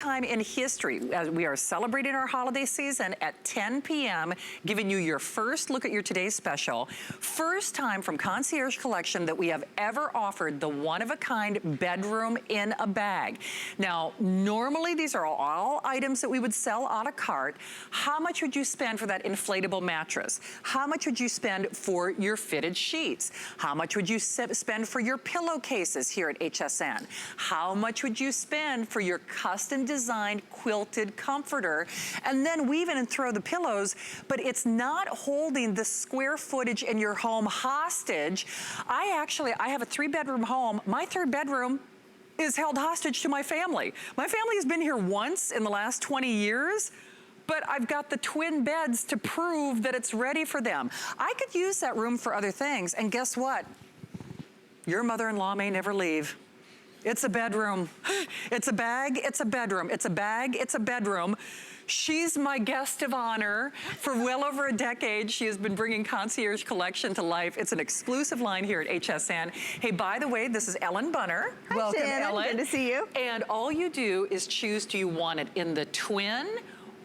Time in history as we are celebrating our holiday season at 10 p.m., giving you your first look at your today's special. First time from Concierge Collection that we have ever offered the one-of-a-kind bedroom in a bag. Now, normally these are all items that we would sell a la carte. How much would you spend for that inflatable mattress? How much would you spend for your fitted sheets? How much would you spend for your pillowcases here at HSN? How much would you spend for your custom designed quilted comforter? And then we even throw the pillows, but it's not holding the square footage in your home hostage. I have a 3-bedroom home. My 3rd bedroom is held hostage to my family. My family has been here once in the last 20 years, but I've got the twin beds to prove that it's ready for them. I could use that room for other things, and guess what? Your mother-in-law may never leave. It's a bedroom. It's a bag, it's a bedroom. It's a bag, it's a bedroom. She's my guest of honor. For well over a decade, she has been bringing Concierge Collection to life. It's an exclusive line here at HSN. Hey, by the way, this is Ellen Bunner. Hi, welcome, Shannon. Ellen. Good to see you. And all you do is choose, do you want it in the twin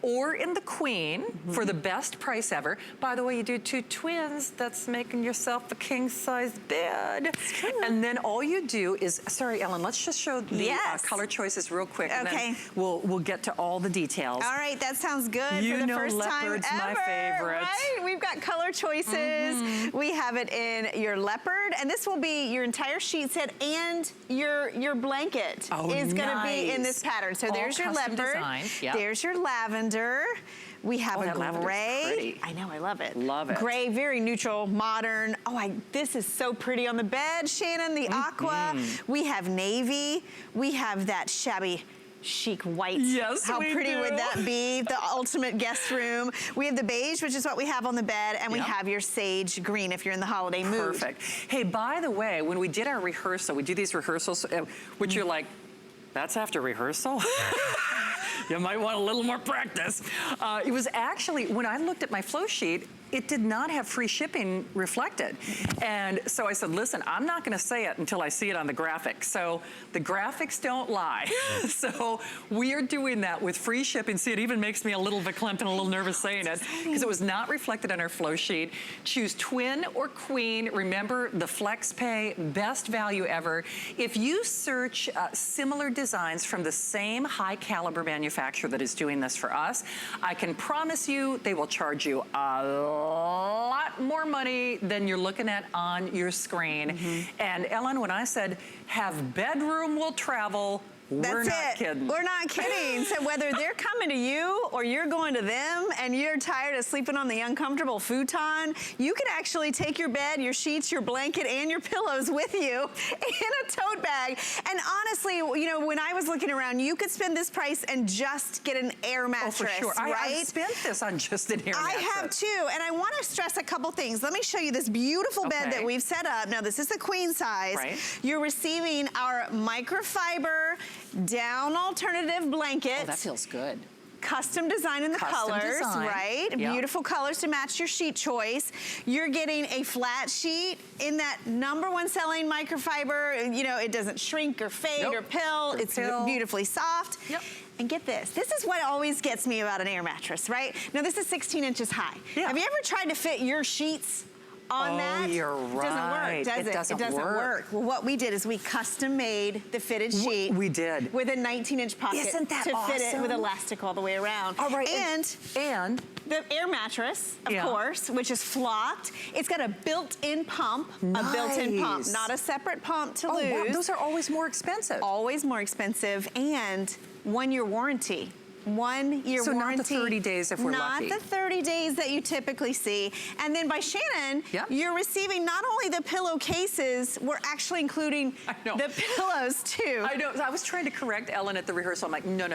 or in the queen for the best price ever. By the way, you do 2 twins, that's making yourself a king-size bed. And then all you do is, sorry, Ellen, let's just show the color choices real quick, and then we'll get to all the details. All right, that sounds good. You for the know first leopard's time ever, my favorite. Right? We've got color choices. We have it in your leopard, and this will be your entire sheet set, and your blanket is gonna be in this pattern. So there's your leopard, there's your lavender. We have a gray. I know, I love it. Love it. Gray, very neutral, modern. Oh, this is so pretty on the bed, Shannon, the aqua. We have navy. We have that shabby chic white. Yes, How pretty would that be? The ultimate guest room. We have the beige, which is what we have on the bed, and we have your sage green if you're in the holiday mood. Perfect. Hey, by the way, when we did our rehearsal, we do these rehearsals, which you're like, that's after rehearsal? You might want a little more practice. It was actually, when I looked at my flow sheet, it did not have free shipping reflected. And so I said, listen, I'm not gonna say it until I see it on the graphics. So the graphics don't lie. So we are doing that with free shipping. See, it even makes me a little verklempt and a little nervous saying it, because it was not reflected on our flow sheet. Choose twin or queen. Remember the flex pay, best value ever. If you search similar designs from the same high caliber manufacturer that is doing this for us, I can promise you they will charge you a lot more money than you're looking at on your screen. And Ellen, when I said have bedroom will travel, we're not kidding. We're not kidding. So whether they're coming to you or you're going to them and you're tired of sleeping on the uncomfortable futon, you can actually take your bed, your sheets, your blanket, and your pillows with you in a tote bag. And honestly, you know, when I was looking around, you could spend this price and just get an air mattress, for sure. right? I spent this on just an air mattress. I have too, and I want to stress a couple things. Let me show you this beautiful bed that we've set up. Now, this is the queen size. You're receiving our microfiber down alternative blankets. Oh, that feels good. Custom design in the colors, right? Beautiful colors to match your sheet choice. You're getting a flat sheet in that #1 selling microfiber. You know, it doesn't shrink or fade or pill. It's beautifully soft. And get this. This is what always gets me about an air mattress, right? Now, this is 16 inches high. Have you ever tried to fit your sheets on that? You're right. It doesn't work, does it? It doesn't work. Well, what we did is we custom made the fitted sheet. We did. With a 19-inch pocket. Isn't that to awesome? fit it with elastic all the way around. All right. And the air mattress, of course, which is flocked. It's got a built-in pump. A built-in pump, not a separate pump to lose. Wow. Those are always more expensive. Always more expensive, and 1-year warranty. 1-year warranty. So not the 30 days if we're lucky. Not the 30 days that you typically see. And then by Shannon, you're receiving not only the pillowcases, we're actually including the pillows too. I know. I was trying to correct Ellen at the rehearsal. I'm like, no.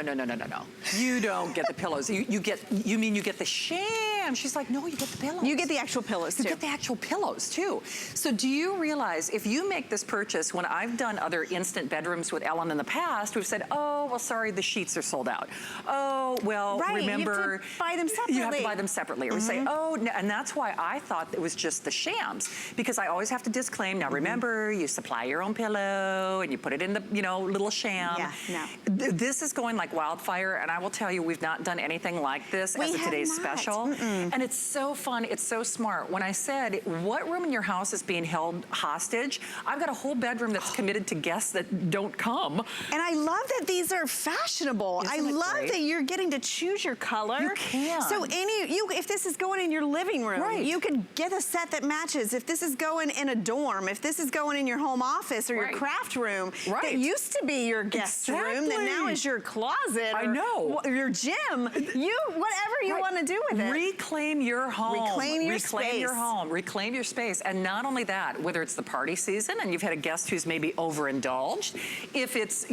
You don't get the pillows. You mean you get the sham sham. She's like, no, you get the pillows. You get the actual pillows too. You get the actual pillows too. So do you realize if you make this purchase, when I've done other instant bedrooms with Ellen in the past, we've said, oh, well, sorry, the sheets are sold out. Oh, well, remember. You have to buy them separately. You have to buy them separately. Or we say, oh, no, and that's why I thought it was just the shams, because I always have to disclaim, now remember, you supply your own pillow and you put it in the, little sham. Yeah, no. This is going like wildfire, and I will tell you, we've not done anything like this as a today's special. And it's so fun, it's so smart. When I said, what room in your house is being held hostage? I've got a whole bedroom that's committed to guests that don't come. And I love that these are fashionable. I love that you're getting to choose your color. You can. So if this is going in your living room, you could get a set that matches. If this is going in a dorm, if this is going in your home office or your craft room, that used to be your guest room, that now is your closet. I know. Or your gym. Whatever you want to do with it. Reclaim your home. Reclaim your space. Reclaim your home. Reclaim your space. And not only that, whether it's the party season and you've had a guest who's maybe overindulged, if it's,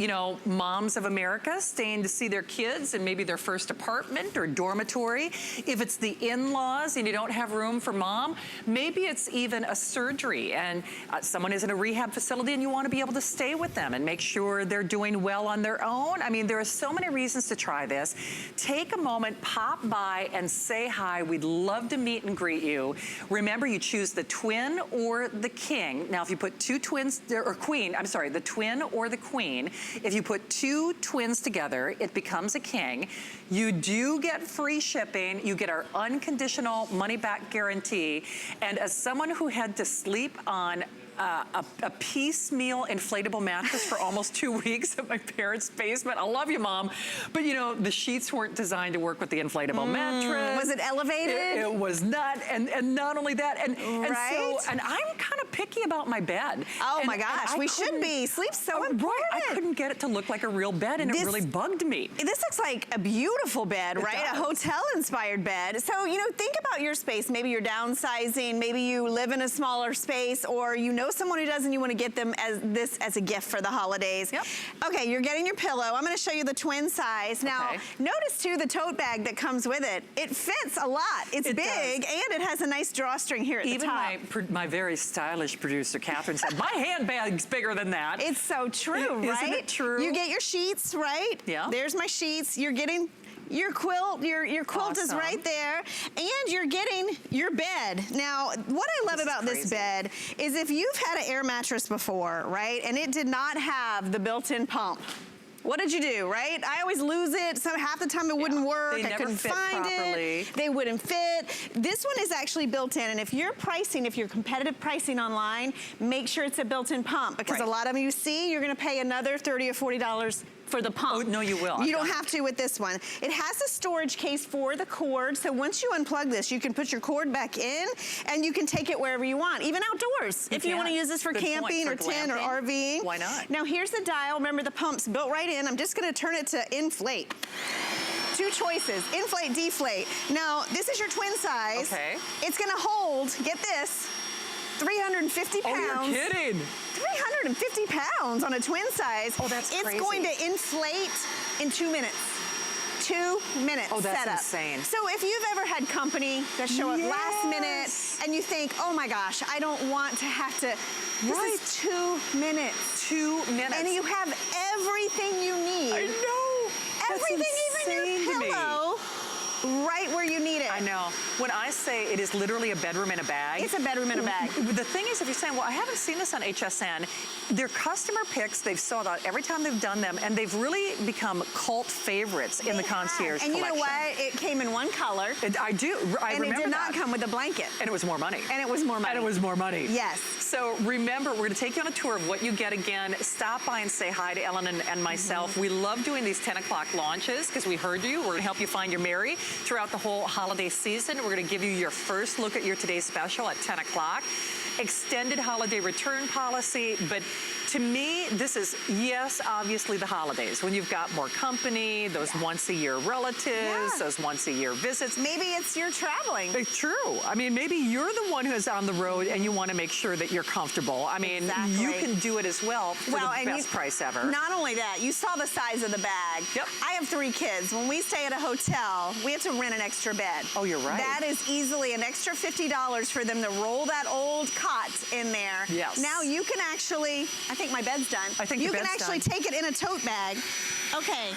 moms of America staying to see their kids and maybe their first apartment or dormitory, if it's the in-laws and you don't have room for mom, maybe it's even a surgery and someone is in a rehab facility and you want to be able to stay with them and make sure they're doing well on their own. I mean, there are so many reasons to try this. Take a moment, pop by and say hi. We'd love to meet and greet you. Remember, you choose the twin or the king. Now, if you put two twins, or queen, I'm sorry, the twin or the queen, if you put two twins together, it becomes a king. You do get free shipping. You get our unconditional money-back guarantee. And as someone who had to sleep on a piecemeal inflatable mattress for almost 2 weeks at my parents' basement. I love you, Mom. But the sheets weren't designed to work with the inflatable mattress. Was it elevated? It was not. And not only that, and I'm kind of picky about my bed. Oh my gosh, we should be. Sleep's so important. I couldn't get it to look like a real bed, and it really bugged me. This looks like a beautiful bed, right? A hotel-inspired bed. So, think about your space. Maybe you're downsizing. Maybe you live in a smaller space, or someone who does and you want to get them as a gift for the holidays. Yep. Okay, you're getting your pillow. I'm going to show you the twin size. Now, notice too the tote bag that comes with it. It fits a lot. It's big, and it has a nice drawstring here at the top. Even my very stylish producer, Catherine, said, my handbag's bigger than that. It's so true, right? Isn't it true? You get your sheets, right? Yeah. There's my sheets. You're getting your quilt, your quilt is right there, and you're getting your bed. Now, what I love about this bed is if you've had an air mattress before, right, and it did not have the built-in pump, what did you do, right? I always lose it. So half the time it wouldn't work. I couldn't find it. They wouldn't fit. This one is actually built in. And if you're competitive pricing online, make sure it's a built-in pump, because a lot of you see, you're going to pay another $30 or $40 for the pump. Oh, no, you will. You don't have to with this one. It has a storage case for the cord, so once you unplug this, you can put your cord back in, and you can take it wherever you want, even outdoors. If you want to use this for camping or tent or RVing. Why not? Now, here's the dial. Remember, the pump's built right in. I'm just going to turn it to inflate. Two choices, inflate, deflate. Now, this is your twin size. Okay. It's going to hold, get this, 350 pounds. Oh, you're kidding. 350 pounds on a twin size. Oh, that's crazy. It's going to inflate in 2 minutes. 2 minutes. Oh, that's setup. insane. So if you've ever had company that show up last minute and you think, oh my gosh, I don't want to have to, this is 2 minutes. 2 minutes. And you have everything you need. I know. Everything, even your pillow. Right where you need it. I know. When I say it is literally a bedroom in a bag. It's a bedroom in a bag. The thing is, if you're saying, well, I haven't seen this on HSN, their customer picks, they've sold out every time they've done them, and they've really become cult favorites in the concierge collection. And you know what? It came in one color. I remember that. And it did not come with a blanket. And it was more money. And it was more money. And it was more money. Yes. So remember, we're going to take you on a tour of what you get again. Stop by and say hi to Ellen and myself. We love doing these 10 o'clock launches because we heard you. We're going to help you find your Mary throughout the whole holiday season. We're going to give you your first look at your today's special at 10 o'clock. Extended holiday return policy, but To me, this is, yes, obviously the holidays, when you've got more company, those once-a-year relatives, those once-a-year visits. Maybe it's you're traveling. It's true. I mean, maybe you're the one who's on the road and you want to make sure that you're comfortable. I mean, you can do it as well for the best price ever. Not only that, you saw the size of the bag. Yep. I have 3 kids. When we stay at a hotel, we have to rent an extra bed. Oh, you're right. That is easily an extra $50 for them to roll that old cot in there. Yes. Now you can actually, I think my bed's done. I think you can actually take it in a tote bag. Okay.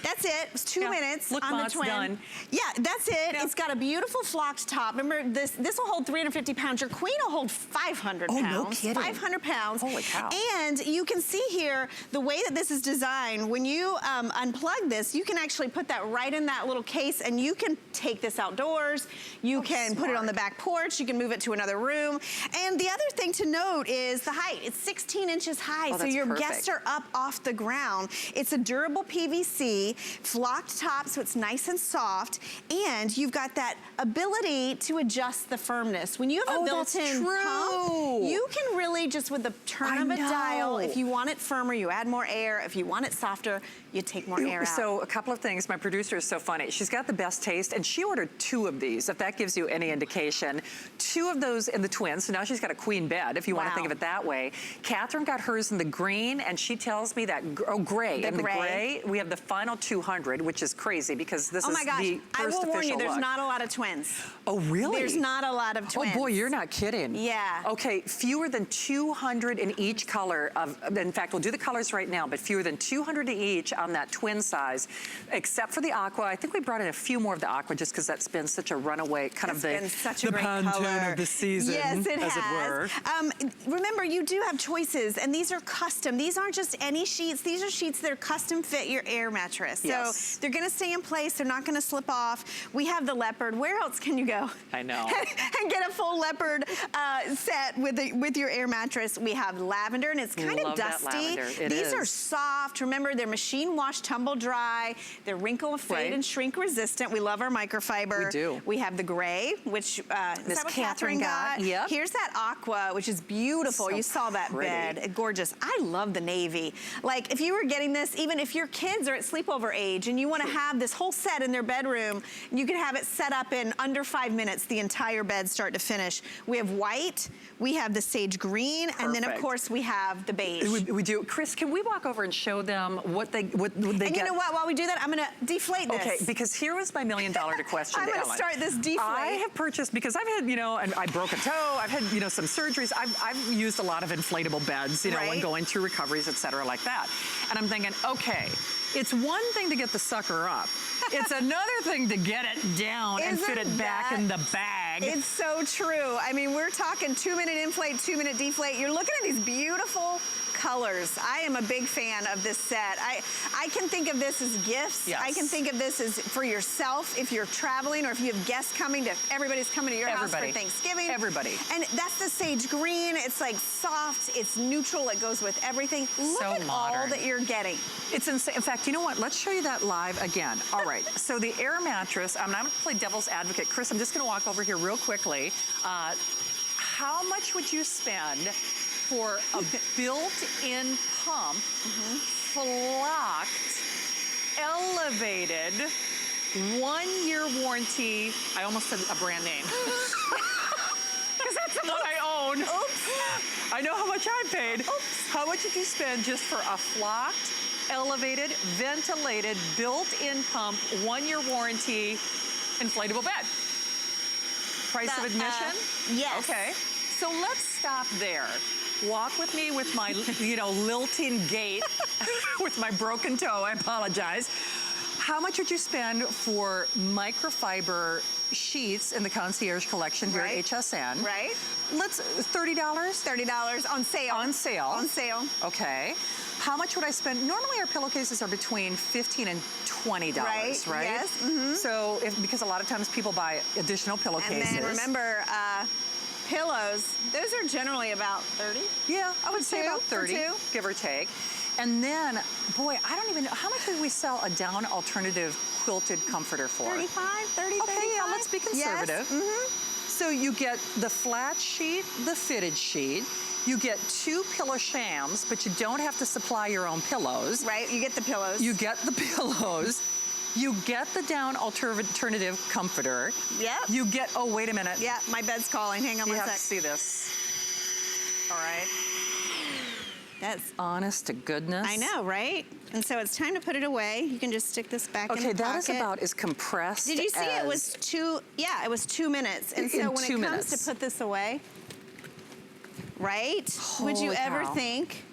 That's it. It was 2 minutes Look, on the twin. Done. Yeah, that's it. It's got a beautiful flocked top. Remember, this will hold 350 pounds. Your queen will hold 500 pounds. Oh, no kidding. 500 pounds. Holy cow. And you can see here, the way that this is designed, when you unplug this, you can actually put that right in that little case, and you can take this outdoors. You can put it on the back porch. You can move it to another room. And the other thing to note is the height. It's 16 inches high, so your guests are up off the ground. It's a durable PVC, flocked top, so it's nice and soft, and you've got that ability to adjust the firmness. When you have a built-in pump, you can really just with the turn of a dial, if you want it firmer, you add more air. If you want it softer, you take more air out. So a couple of things. My producer is so funny. She's got the best taste, and she ordered 2 of these, if that gives you any indication. 2 of those in the twins, so now she's got a queen bed, if you want to think of it that way. Catherine got hers in the green, and she tells me that, gray. The gray, we have the final 200, which is crazy because this is the first official I will warn you, there's not a lot of twins. Oh, really? There's not a lot of twins. Oh, boy, you're not kidding. Yeah. Okay, fewer than 200 in each color in fact, we'll do the colors right now, but fewer than 200 each on that twin size, except for the aqua. I think we brought in a few more of the aqua just because that's been such a runaway, kind of the Pantone of the season, yes, it as has. it were. Remember, you do have choices, and these are custom. These aren't just any sheets. These are sheets that are custom fit your air mattress. So they're gonna stay in place. They're not gonna slip off. We have the leopard. Where else can you go? I know. And get a full leopard set with your air mattress. We have lavender, and it's kind of dusty. These are soft. Remember, they're machine wash, tumble dry. They're wrinkle, fade, and shrink resistant. We love our microfiber. We do. We have the gray, which Miss Catherine got. Yep. Here's that aqua, which is beautiful. You saw that bed. Gorgeous. I love the navy. Like, if you were getting this, even if your kids are at sleepover age and you want to have this whole set in their bedroom, you can have it set up in under 5 minutes, the entire bed start to finish. We have white, we have the sage green, and then, of course, we have the beige. We do. Chris, can we walk over and show them what they get? And you know what? While we do that, I'm going to deflate this. Okay, because here was my $1 million question I'm going to start this deflate. I have purchased, because I've had, and I broke a toe, I've had, some surgeries. I've used a lot of inflatable beds, and going through recoveries, et cetera, like that. And I'm thinking, okay, it's one thing to get the sucker up. It's another thing to get it down and fit it back in the bag. It's so true. I mean, we're talking 2-minute inflate, 2-minute deflate. You're looking at these beautiful colors. I am a big fan of this set. I can think of this as gifts. Yes. I can think of this as for yourself if you're traveling or if you have guests coming to, everybody's coming to your house for Thanksgiving. Everybody. And that's the sage green. It's like soft, it's neutral, it goes with everything. Look at all that you're getting. It's insane. In fact, you know what? Let's show you that live again. All right, so the air mattress, I'm going to play devil's advocate. Chris, I'm just going to walk over here real quickly. How much would you spend for a built-in pump, flocked, elevated, 1-year warranty? I almost said a brand name. Because that's the one I own. Oops. I know how much I paid. Oops. How much did you spend just for a flocked, elevated, ventilated, built-in pump, 1-year warranty, inflatable bed? Price of admission? Yes. Okay. So let's stop there. Walk with me with my, lilting gait, with my broken toe, I apologize. How much would you spend for microfiber sheets in the Concierge Collection here at HSN? Right. Let's, $30? $30 on sale. On sale. On sale. Okay. How much would I spend? Normally our pillowcases are between $15 and $20, right? Yes. Mm-hmm. So, because a lot of times people buy additional pillowcases. And then remember, pillows, those are generally about 30. Yeah, I would say about 30, give or take. And then, boy, I don't even know, how much would we sell a down alternative quilted comforter for? 35, 30, okay, 35? Yeah, let's be conservative. Yes. So you get the flat sheet, the fitted sheet, You get 2 pillow shams, but you don't have to supply your own pillows. Right, you get the pillows. You get the pillows. You get the down alternative comforter. Yep. You get, oh, wait a minute. Yeah, my bed's calling. Hang on one sec. You have to see this. All right. That's honest to goodness. I know, right? And so it's time to put it away. You can just stick this back in the pocket. Okay, that is about as compressed. Did you see it was 2, yeah, it was 2 minutes. And so when it comes to put this away, right? Holy would you ever cow. think?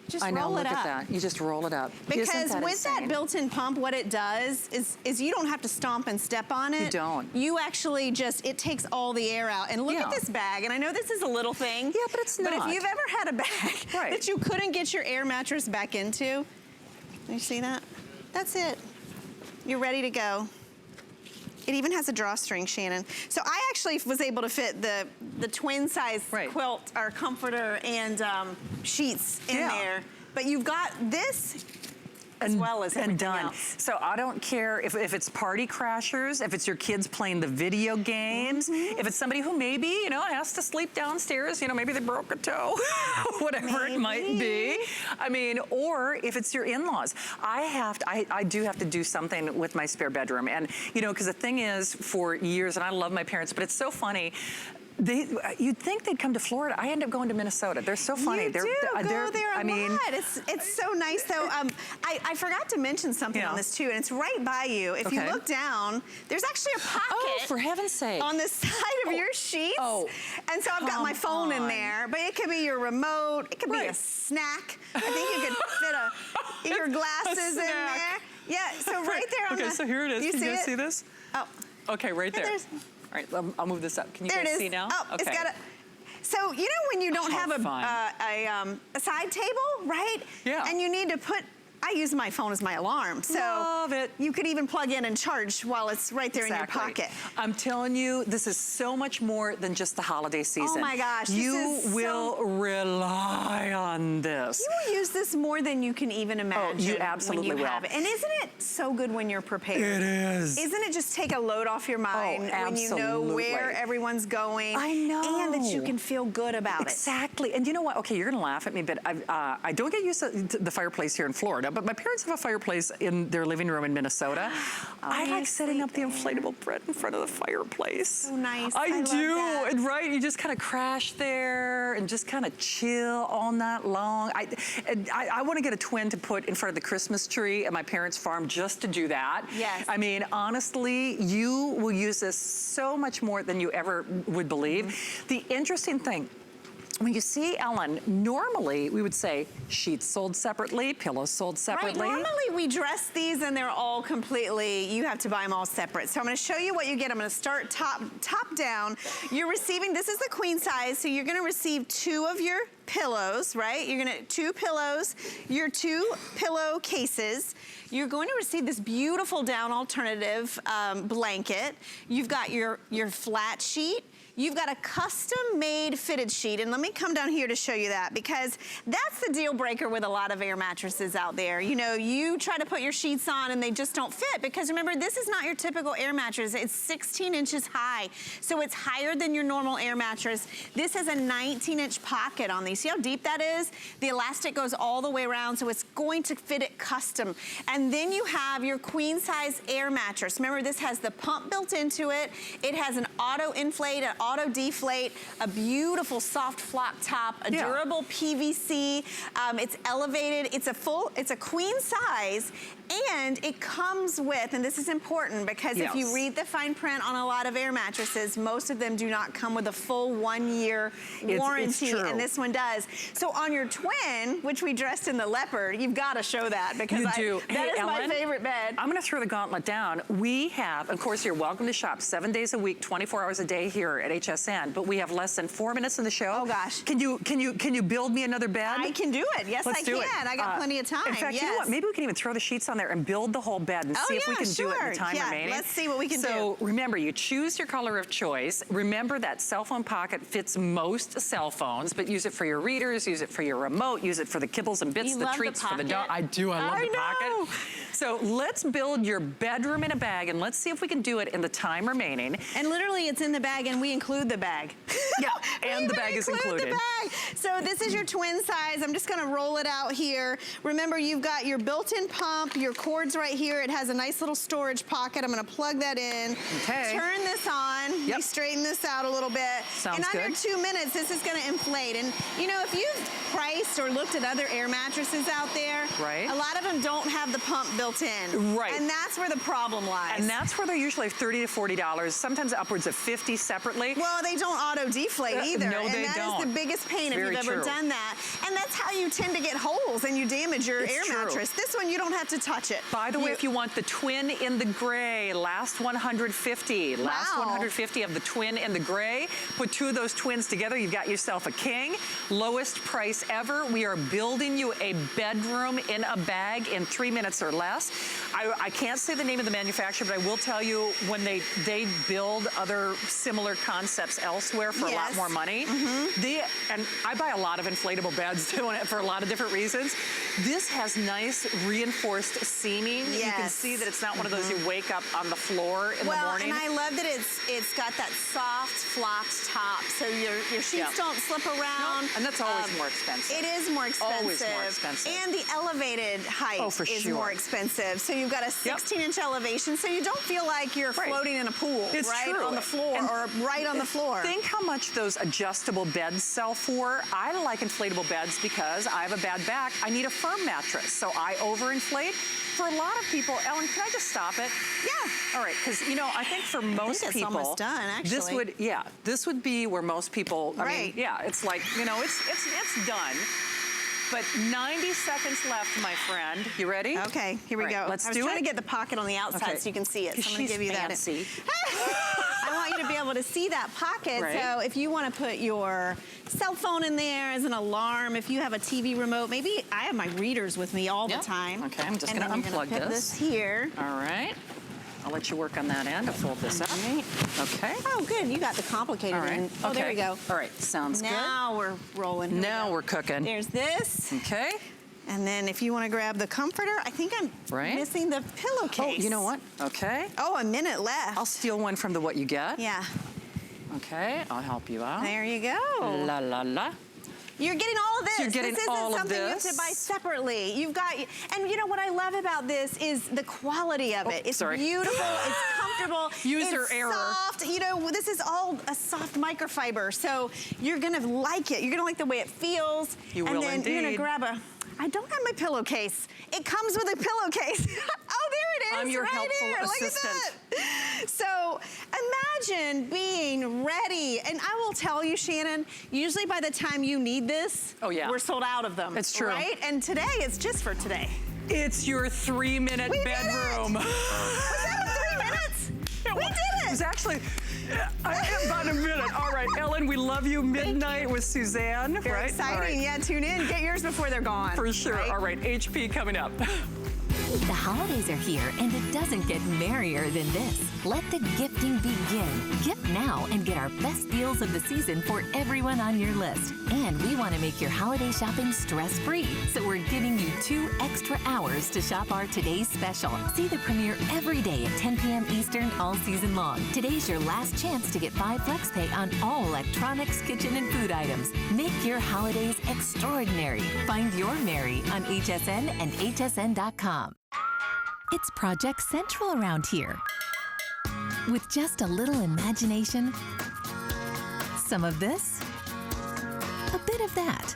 Just I know, roll look it up. at that. You just roll it up. Because with that built-in pump, what it does is you don't have to stomp and step on it. You don't. You actually just, it takes all the air out. And look at this bag, and I know this is a little thing. Yeah, but it's not. But if you've ever had a bag that you couldn't get your air mattress back into, you see that? That's it. You're ready to go. It even has a drawstring, Shannon. So I actually was able to fit the twin size quilt or comforter and sheets in there. But you've got this as well as everything else. So I don't care if it's party crashers, if it's your kids playing the video games, if it's somebody who maybe, you know, has to sleep downstairs, you know, maybe they broke a toe, whatever it might be. I mean, or if it's your in-laws. I do have to do something with my spare bedroom. And, you know, because the thing is, for years, and I love my parents, but it's so funny, you'd think they'd come to Florida. I end up going to Minnesota. They're so funny. You do go there a lot. It's so nice though. I forgot to mention something on this too, and it's right by you. If you look down, there's actually a pocket. Oh, for heaven's sake. On the side of your sheets. Oh. And so I've got my phone in there, but it could be your remote. It could be a snack. I think you could fit your glasses in there. Yeah, so right there on the... Okay, so here it is. Can you guys see this? Oh. Okay, right there. All right, I'll move this up. Can you guys see now? Oh, it's got a... So, you know when you don't have a side table, right? Yeah. And you need to put... I use my phone as my alarm. So love it. You could even plug in and charge while it's right there in your pocket. I'm telling you, this is so much more than just the holiday season. Oh my gosh. You will rely on this. You will use this more than you can even imagine. Oh, you absolutely when you will. have it. And isn't it so good when you're prepared? It is. Isn't it just take a load off your mind when you know where everyone's going? I know. And that you can feel good about it. Exactly. And you know what? Okay, you're going to laugh at me, but I don't get used to the fireplace here in Florida, but my parents have a fireplace in their living room in Minnesota. I like setting up the inflatable bed in front of the fireplace. So nice. I do. Love that. And right, you just kind of crash there and just kind of chill all night long. I want to get a twin to put in front of the Christmas tree at my parents' farm just to do that. Yes. I mean, honestly, you will use this so much more than you ever would believe. The interesting thing, when you see Ellen, normally we would say sheets sold separately, pillows sold separately. Right, normally we dress these and they're all completely, you have to buy them all separate. So I'm gonna show you what you get. I'm gonna start top down. You're receiving, this is the queen size, so you're gonna receive 2 of your pillows, right? You're gonna, 2 pillows, your 2 pillow cases. You're going to receive this beautiful down alternative blanket. You've got your flat sheet. You've got a custom-made fitted sheet, and let me come down here to show you that, because that's the deal breaker with a lot of air mattresses out there. You know, you try to put your sheets on and they just don't fit, because remember, this is not your typical air mattress. It's 16 inches high, so it's higher than your normal air mattress. This has a 19-inch pocket on these. See how deep that is? The elastic goes all the way around, so it's going to fit it custom. And then you have your queen-size air mattress. Remember, this has the pump built into it. It has an auto-inflate, an auto-deflate, a beautiful soft flock top, a durable PVC. It's elevated. It's a queen size, and it comes with, and this is important because if you read the fine print on a lot of air mattresses, most of them do not come with a full 1-year warranty, and this one does. So on your twin, which we dressed in the leopard, you've got to show that, because that is my favorite bed. I'm going to throw the gauntlet down. We have, of course, you're welcome to shop 7 days a week, 24 hours a day here at HSN, but we have less than 4 minutes in the show. Oh gosh. Can you build me another bed? I can do it. Yes, I can. I got plenty of time. In fact, you know what? Maybe we can even throw the sheets on on there and build the whole bed and see if we can do it in the time remaining? Let's see what we can do. So remember, you choose your color of choice. Remember that cell phone pocket fits most cell phones, but use it for your readers, use it for your remote, use it for the kibbles and bits, the treats for the dog. I do, I love the pocket. So let's build your bedroom in a bag and let's see if we can do it in the time remaining. And literally it's in the bag and we include the bag. Yeah, and the bag is included. The bag. So this is your twin size. I'm just gonna roll it out here. Remember, you've got your built-in pump, your cords right here. It has a nice little storage pocket. I'm gonna plug that in. Okay. Turn this on. Yep. We straighten this out a little bit. Sounds good. In under 2 minutes, this is gonna inflate. And you know, if you've priced or looked at other air mattresses out there, right, a lot of them don't have the pump built in. Right. And that's where the problem lies. And that's where they're usually $30 to $40, sometimes upwards of $50 separately. Well, they don't auto deflate either. No, they and that don't. is the biggest pain if you've ever done that. And that's how you tend to get holes and you damage your air mattress. This one, you don't have to touch it. By the way, if you want the twin in the gray, last 150. Last 150 of the twin in the gray. Put two of those twins together, you've got yourself a king. Lowest price ever. We are building you a bedroom in a bag in 3 minutes or less. I can't say the name of the manufacturer, but I will tell you when they build other similar concepts elsewhere for a lot more money. And I buy a lot of inflatable beds doing it for a lot of different reasons. This has nice reinforced seaming. You can see that it's not one of those you wake up on the floor in the morning. And I love that it's got that soft flocked top, so your sheets don't slip around. And that's always more expensive. It is more expensive. Always more expensive. And the elevated height is more expensive. So you've got a 16-inch elevation, so you don't feel like you're floating in a pool, on the floor or right on the floor. Think how much those adjustable beds sell for. I like inflatable beds because I have a bad back. I need a firm mattress, so I overinflate. For a lot of people, Ellen, can I just stop it? Yeah. All right, because you know, I think for most people, it's almost done, actually. This would be where most people. I mean, it's like, you know, it's done. But 90 seconds left, my friend. You ready? Okay, here we go. Let's do it. I was trying to get the pocket on the outside so you can see it. So I'm going to give you fancy. that. I want you to be able to see that pocket. So if you want to put your cell phone in there as an alarm, if you have a TV remote, maybe I have my readers with me all the time. Okay, I'm just going to unplug this here. All right. I'll let you work on that end. I'll fold this up. Okay. Oh, good. You got the complicated end. Oh, there we go. All right. Sounds good. Now we're rolling. Now we're cooking. There's this. Okay. And then if you want to grab the comforter, I think I'm missing the pillowcase. Oh, you know what? Okay. Oh, a minute left. I'll steal one from the What You Get. Yeah. Okay. I'll help you out. There you go. La, la, la. You're getting all of this. You're getting this isn't all of something this. you have to buy separately. You've got, and you know what I love about this is the quality of it. It's beautiful, it's comfortable, User error. Soft. You know, this is all a soft microfiber, so you're gonna like it. You're gonna like the way it feels. You will then indeed. You're gonna grab I don't have my pillowcase. It comes with a pillowcase. Oh, there it is. I'm your helpful Look assistant. at that. So imagine being ready. And I will tell you, Shannon, usually by the time you need this, we're sold out of them. It's true. Right? And today, it's just for today. It's your 3-minute bedroom. Was that 3 minutes? We did it. It was actually about a minute. All right, Ellen, we love you. Midnight with Suzanne. Very exciting. Yeah, tune in. Get yours before they're gone. For sure. All right, HP coming up. The holidays are here, and it doesn't get merrier than this. Let the gifting begin. Gift now and get our best deals of the season for everyone on your list. And we want to make your holiday shopping stress-free, so we're giving you 2 extra hours to shop our Today's Special. See the premiere every day at 10 p.m. Eastern all season long. Today's your last chance to get 5 FlexPay on all electronics, kitchen, and food items. Make your holidays extraordinary. Find your Merry on HSN and hsn.com. It's Project Central around here. With just a little imagination, some of this, a bit of that.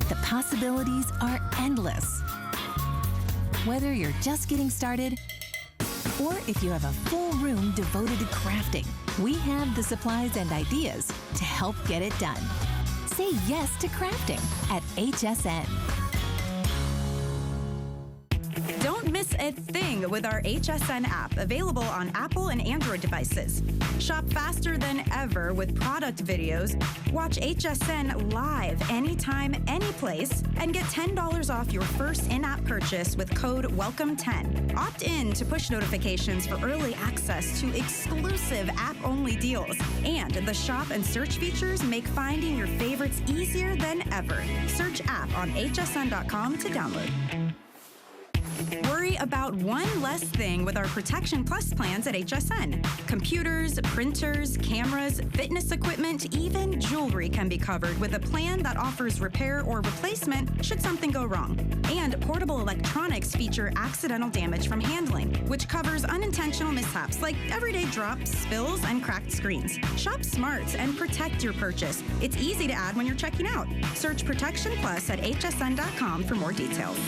The possibilities are endless. Whether you're just getting started, or if you have a full room devoted to crafting, we have the supplies and ideas to help get it done. Say yes to crafting at HSN. Don't Don't miss a thing with our HSN app, available on Apple and Android devices. Shop faster than ever with product videos. Watch HSN live anytime, anyplace, and get $10 off your first in-app purchase with code WELCOME10. Opt in to push notifications for early access to exclusive app-only deals. And the shop and search features make finding your favorites easier than ever. Search app on hsn.com to download. Worry about one less thing with our Protection Plus plans at HSN. Computers, printers, cameras, fitness equipment, even jewelry can be covered with a plan that offers repair or replacement should something go wrong. And portable electronics feature accidental damage from handling, which covers unintentional mishaps like everyday drops, spills, and cracked screens. Shop smart and protect your purchase. It's easy to add when you're checking out. Search Protection Plus at hsn.com for more details.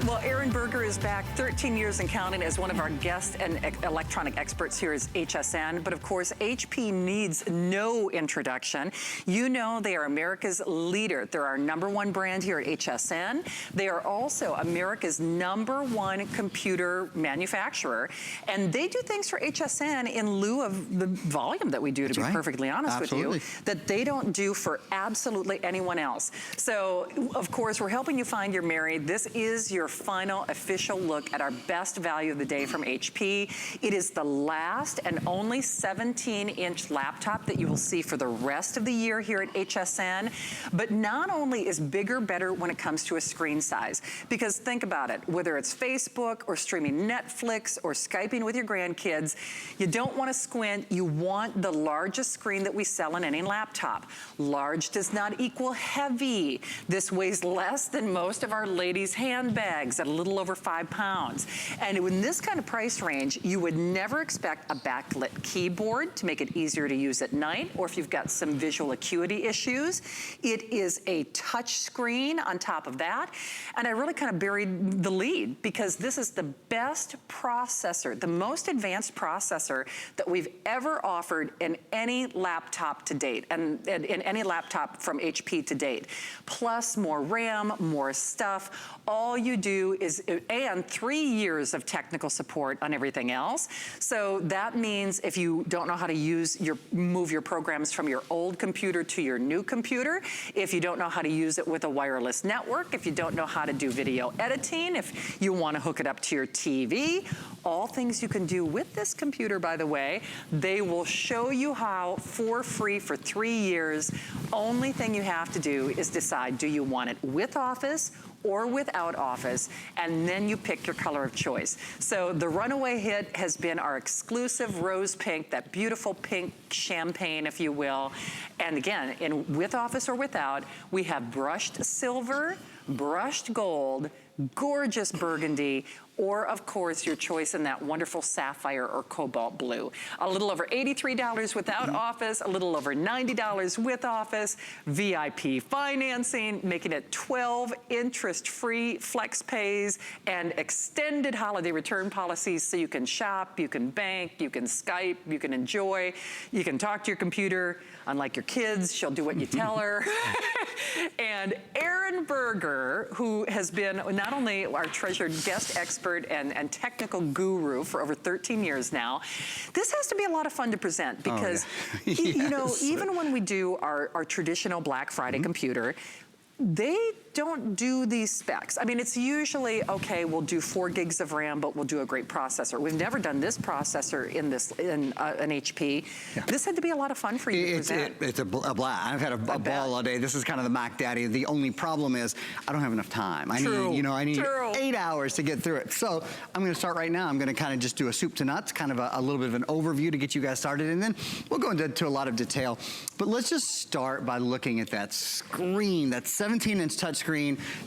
Well, Aaron Berger is back 13 years and counting as one of our guest and electronic experts here at HSN. But of course, HP needs no introduction. You know they are America's leader. They're our #1 brand here at HSN. They are also America's #1 computer manufacturer. And they do things for HSN in lieu of the volume that we do, to be perfectly honest with you, that they don't do for absolutely anyone else. So, of course, we're helping you find your married. This is your final official look at our best value of the day from HP. It is the last and only 17-inch laptop that you will see for the rest of the year here at HSN. But not only is bigger better when it comes to a screen size, because think about it, whether it's Facebook or streaming Netflix or Skyping with your grandkids, you don't want to squint. You want the largest screen that we sell in any laptop. Large does not equal heavy. This weighs less than most of our ladies' handbags at a little over 5 pounds. And in this kind of price range, you would never expect a backlit keyboard to make it easier to use at night, or if you've got some visual acuity issues. It is a touch screen on top of that. And I really kind of buried the lead because this is the best processor, the most advanced processor that we've ever offered in any laptop to date, and in any laptop from HP to date. Plus more RAM, more stuff. All you do is, and 3 years of technical support on everything else. So that means if you don't know how to move your programs from your old computer to your new computer, if you don't know how to use it with a wireless network, if you don't know how to do video editing, if you want to hook it up to your TV, all things you can do with this computer, by the way. They will show you how for free for 3 years. Only thing you have to do is decide, do you want it with Office or without Office, and then you pick your color of choice. So the runaway hit has been our exclusive rose pink, that beautiful pink champagne, if you will. And again, with Office or without, we have brushed silver, brushed gold, gorgeous burgundy, or of course your choice in that wonderful sapphire or cobalt blue. A little over $83 without Office, a little over $90 with Office, VIP financing, making it 12 interest-free flex pays and extended holiday return policies so you can shop, you can bank, you can Skype, you can enjoy, you can talk to your computer. Unlike your kids, she'll do what you tell her. And Aaron Berger, who has been not only our treasured guest expert and technical guru for over 13 years now, this has to be a lot of fun to present because, you know, even when we do our traditional Black Friday computer, they don't do these specs. I mean, it's usually, okay, we'll do 4 gigs of RAM, but we'll do a great processor. We've never done this processor in an HP. Yeah. This had to be a lot of fun for you to present. It's a blast. I've had a ball all day. This is kind of the Mac Daddy. The only problem is I don't have enough time. I need 8 hours to get through it. So I'm gonna start right now. I'm gonna kind of just do a soup to nuts, kind of a little bit of an overview to get you guys started, and then we'll go into a lot of detail. But let's just start by looking at that screen, that 17-inch touchscreen.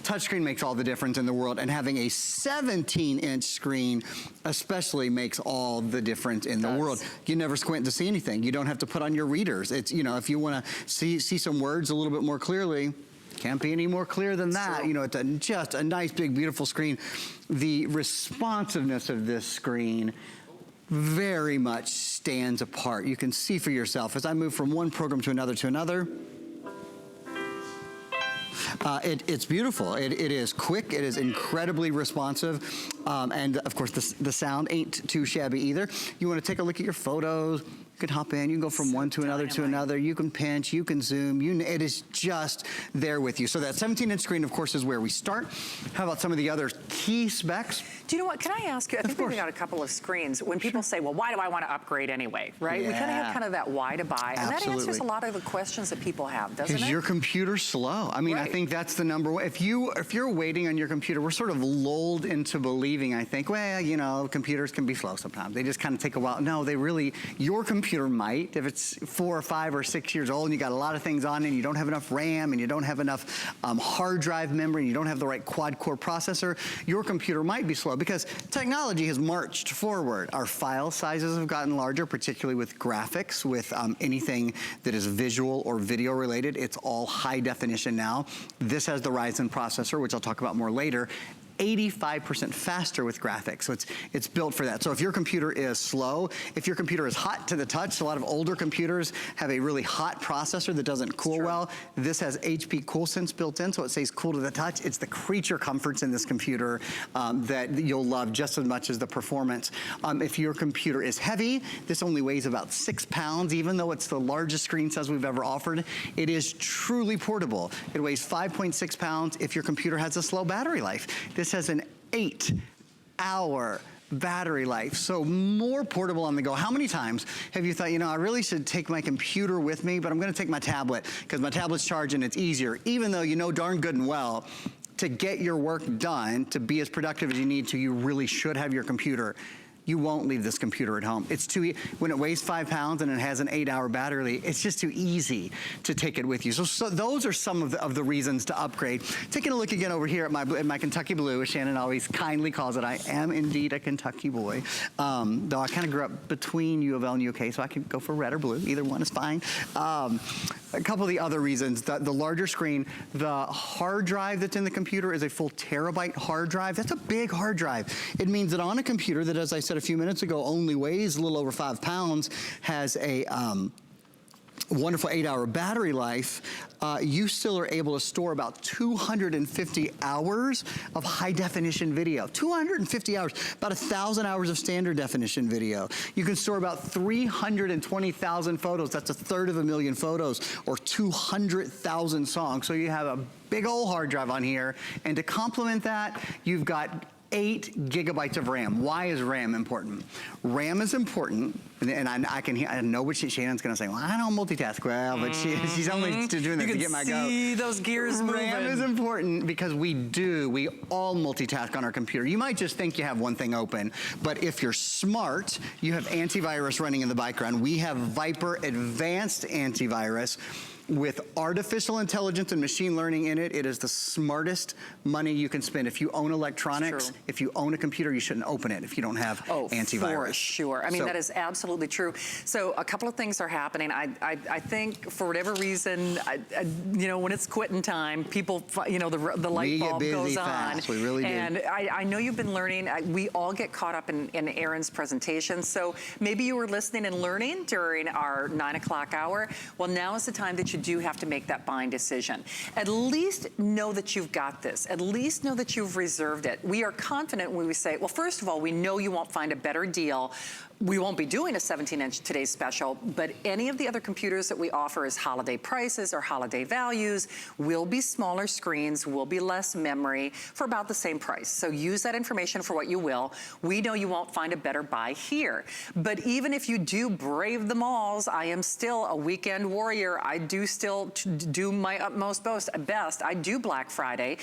Touchscreen makes all the difference in the world, and having a 17-inch screen especially makes all the difference in the world. You never squint to see anything. You don't have to put on your readers. It's, you know, if you want to see some words a little bit more clearly, Can't be any more clear than that. You know, it's just a nice, big, beautiful screen. The responsiveness of this screen very much stands apart. You can see for yourself as I move from one program to another it's beautiful. It is quick. It is incredibly responsive. And of course, the sound ain't too shabby either. You want to take a look at your photos. You can hop in, you can go from one to another, you can pinch, you can zoom, it is just there with you. So that 17-inch screen, of course, is where we start. How about some of the other key specs? Do you know what, can I ask you, I think we've got a couple of screens. When people say, well, why do I want to upgrade anyway, right? Yeah. We kind of have kind of that why to buy. And Absolutely. that answers a lot of the questions that people have, doesn't it? Is your computer slow? I mean, I think that's the number one. If you're waiting on your computer, we're sort of lulled into believing, I think, well, you know, computers can be slow sometimes. They just kind of take a while. No, they really, your computer might, if it's 4 or 5 or 6 years old and you got a lot of things on it and you don't have enough RAM and you don't have enough hard drive memory and you don't have the right quad core processor, your computer might be slow because technology has marched forward. Our file sizes have gotten larger, particularly with graphics, with anything that is visual or video related. It's all high definition now. This has the Ryzen processor, which I'll talk about more later. 85% faster with graphics. So it's built for that. So if your computer is slow, if your computer is hot to the touch, a lot of older computers have a really hot processor that doesn't cool well. This has HP CoolSense built in, so it stays cool to the touch. It's the creature comforts in this computer that you'll love just as much as the performance. If your computer is heavy, this only weighs about 6 pounds, even though it's the largest screen size we've ever offered. It is truly portable. It weighs 5.6 pounds if your computer has a slow battery life. This has an 8-hour battery life, so more portable on the go. How many times have you thought, you know, I really should take my computer with me, but I'm gonna take my tablet because my tablet's charged and it's easier, even though you know darn good and well to get your work done, to be as productive as you need to, you really should have your computer. You won't leave this computer at home. It's too, when it weighs 5 pounds and it has an 8-hour battery, it's just too easy to take it with you. So those are some of the reasons to upgrade. Taking a look again over here at my Kentucky Blue, as Shannon always kindly calls it. I am indeed a Kentucky boy. Though I kind of grew up between U of L and UK, so I could go for red or blue. Either one is fine. A couple of the other reasons, the larger screen, the hard drive that's in the computer is a full terabyte hard drive. That's a big hard drive. It means that on a computer that, as I said a few minutes ago, only weighs a little over 5 pounds, has a wonderful 8-hour battery life, you still are able to store about 250 hours of high definition video. 250 hours, about 1,000 hours of standard definition video. You can store about 320,000 photos. That's 1/3 of a million photos, or 200,000 songs. So you have a big old hard drive on here. And to complement that, you've got 8 gigabytes of RAM. Why is RAM important? RAM is important, and I know what Shannon's gonna say, well, I don't multitask well, but she's only doing that to get my goat. You can see those gears moving. RAM is important because we all multitask on our computer. You might just think you have one thing open, but if you're smart, you have antivirus running in the background. We have Viper Advanced Antivirus. With artificial intelligence and machine learning in it, it is the smartest money you can spend. If you own electronics, if you own a computer, you shouldn't open it if you don't have antivirus. For sure. I mean, that is absolutely true. So a couple of things are happening. I think for whatever reason, you know, when it's quitting time, people, you know, the light bulb goes on. We really do. And I know you've been learning. We all get caught up in Erin's presentation. So maybe you were listening and learning during our 9 o'clock hour. Well, now is the time that you do have to make that buying decision. At least know that you've got this. At least know that you've reserved it. We are confident when we say, well, first of all, we know you won't find a better deal. We won't be doing a 17-inch today's special, but any of the other computers that we offer as holiday prices or holiday values will be smaller screens, will be less memory for about the same price. So use that information for what you will. We know you won't find a better buy here. But even if you do brave the malls, I am still a weekend warrior. I do still do my utmost best. I do Black Friday.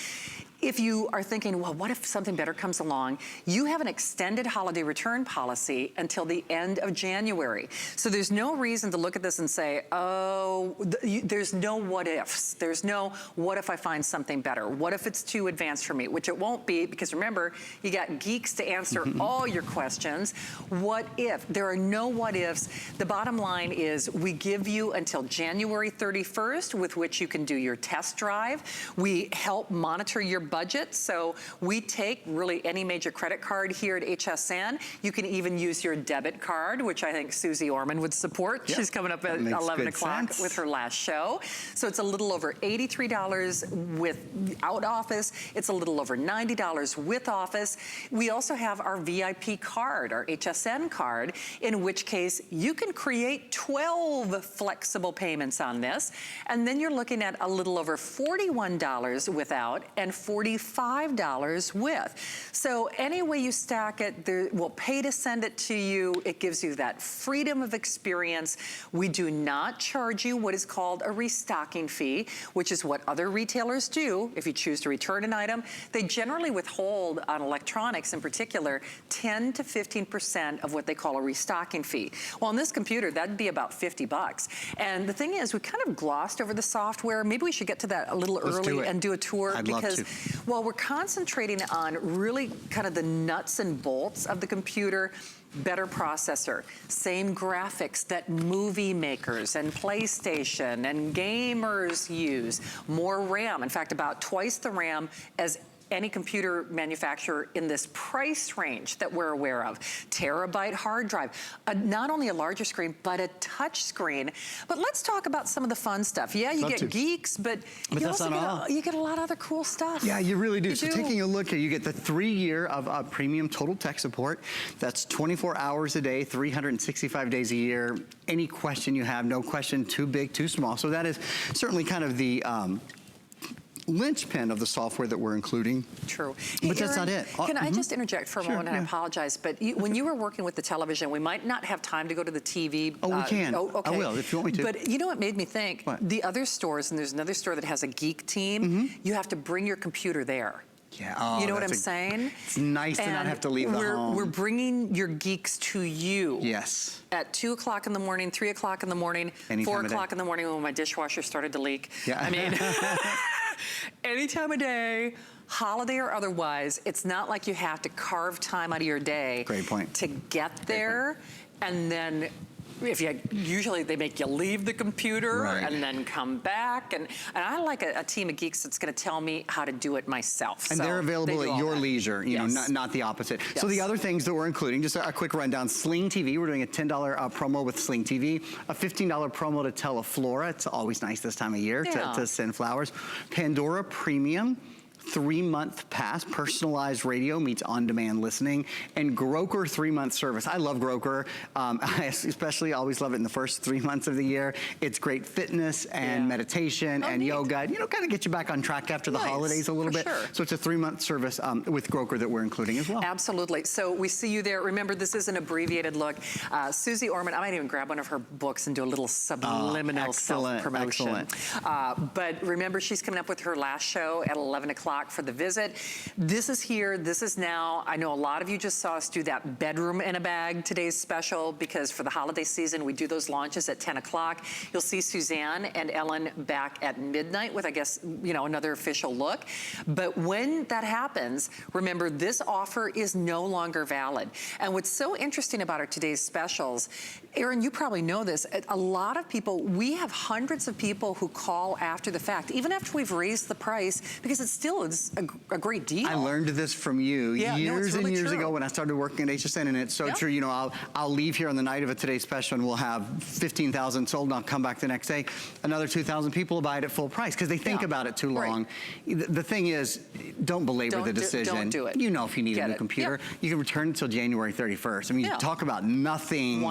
If you are thinking, well, what if something better comes along? You have an extended holiday return policy until the end of January. So there's no reason to look at this and say, oh, there's no what ifs. There's no what if I find something better? What if it's too advanced for me? Which it won't be, because remember, you got geeks to answer all your questions. What if? There are no what ifs. The bottom line is we give you until January 31st with which you can do your test drive. We help monitor your budget. So we take really any major credit card here at HSN. You can even use your debit card, which I think Susie Orman would support. Yep. She's coming up at 11 o'clock with her last show. So it's a little over $83 without office. It's a little over $90 with office. We also have our VIP card, our HSN card, in which case you can create 12 flexible payments on this. And then you're looking at a little over $41 without and $45 with. So any way you stack it, we'll pay to send it to you. It gives you that freedom of experience. We do not charge you what is called a restocking fee, which is what other retailers do. If you choose to return an item, they generally withhold on electronics in particular 10 to 15% of what they call a restocking fee. Well, on this computer, that'd be about 50 bucks. And the thing is, we kind of glossed over the software. Maybe we should get to that a little early and do a tour. I'd because love to. While we're concentrating on really kind of the nuts and bolts of the computer, better processor, same graphics that movie makers and PlayStation and gamers use, more RAM. In fact, about twice the RAM as any computer manufacturer in this price range that we're aware of. Terabyte hard drive, not only a larger screen, but a touch screen. But let's talk about some of the fun stuff. Yeah, you get geeks, but you also get a lot of other cool stuff. Yeah, you really do. So taking a look here, you get the 3-year of premium total tech support. That's 24 hours a day, 365 days a year. Any question you have, no question too big, too small. So that is certainly kind of the linchpin of the software that we're including. True. But that's not it. Can I just interject for a moment, and I apologize, but when you were working with the television, we might not have time to go to the TV. Oh, we can. Okay. I will, if you want me to. But you know what made me think? What? The other stores, and there's another store that has a geek team, you have to bring your computer there. Yeah. You know what I'm saying? It's nice to not have to leave the home. We're bringing your geeks to you. Yes. At 2 o'clock in the morning, 3 o'clock in the morning, 4 o'clock in the morning when my dishwasher started to leak. Yeah. I mean, any time of day, holiday or otherwise, it's not like you have to carve time out of your day. Great point. To get there, and then usually they make you leave the computer and then come back. And I like a team of geeks that's going to tell me how to do it myself. And they're available at your leisure, you know, not the opposite. Yes. So the other things that we're including, just a quick rundown. Sling TV, we're doing a $10 promo with Sling TV, a $15 promo to Teleflora. It's always nice this time of year to send flowers. Pandora Premium, 3-month pass, personalized radio meets on-demand listening, and Groker 3-month service. I love Groker. I especially always love it in the first 3 months of the year. It's great fitness and meditation and yoga. You know, kind of get you back on track after the holidays a little bit. Sure. So it's a 3-month service with Groker that we're including as well. Absolutely. So we see you there. Remember, this is an abbreviated look. Susie Orman, I might even grab one of her books and do a little subliminal self-promotion. But remember, she's coming up with her last show at 11 o'clock for the visit. This is here, this is now. I know a lot of you just saw us do that bedroom in a bag today's special, because for the holiday season, we do those launches at 10 o'clock. You'll see Suzanne and Ellen back at midnight with, I guess, you know, another official look. But when that happens, remember, this offer is no longer valid. And what's so interesting about our today's specials, Erin, you probably know this, a lot of people, we have hundreds of people who call after the fact, even after we've raised the price, because it still is a great deal. I learned this from you years and years ago when I started working at HSN, and it's so true. You know, I'll leave here on the night of a today's special and we'll have 15,000 sold, and I'll come back the next day, another 2,000 people will buy it at full price because they think about it too long. The thing is, don't belabor the decision. Don't do it. You know, if you need a new computer, you can return until January 31st. I mean, talk about nothing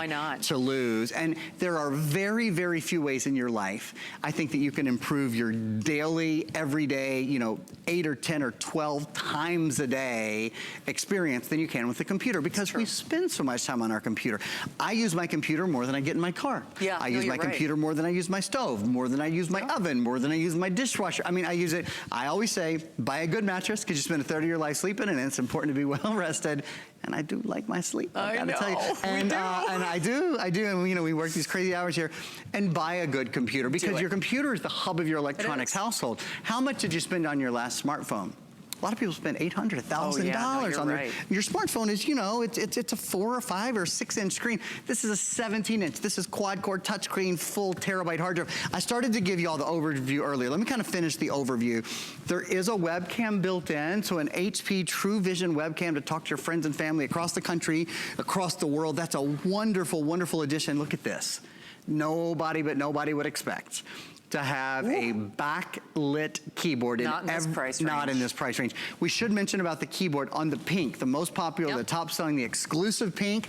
to lose. And there are very, very few ways in your life, I think, that you can improve your daily, everyday, you know, 8 8 or 10 or 12 times a day experience than you can with the computer, because we spend so much time on our computer. I use my computer more than I get in my car. Yeah, I use my computer more than I use my stove, more than I use my oven, more than I use my dishwasher. I mean, I use it. I always say, buy a good mattress, because you spend a third of your life sleeping, and it's important to be well rested. And I do like my sleep, I gotta tell you. And I do, and you know, we work these crazy hours here. And buy a good computer, because your computer is the hub of your electronics household. How much did you spend on your last smartphone? A lot of people spend $800, $1,000 on their. Your smartphone is, you know, it's a 4 or 5 or 6 inch screen. This is a 17 inch. This is quad core touchscreen, full terabyte hard drive. I started to give you all the overview earlier. Let me kind of finish the overview. There is a webcam built in, so an HP True Vision webcam to talk to your friends and family across the country, across the world. That's a wonderful, wonderful addition. Look at this. Nobody would expect to have a backlit keyboard not in this price range. Not in this price range. We should mention about the keyboard on the pink, the most popular, the top selling, the exclusive pink.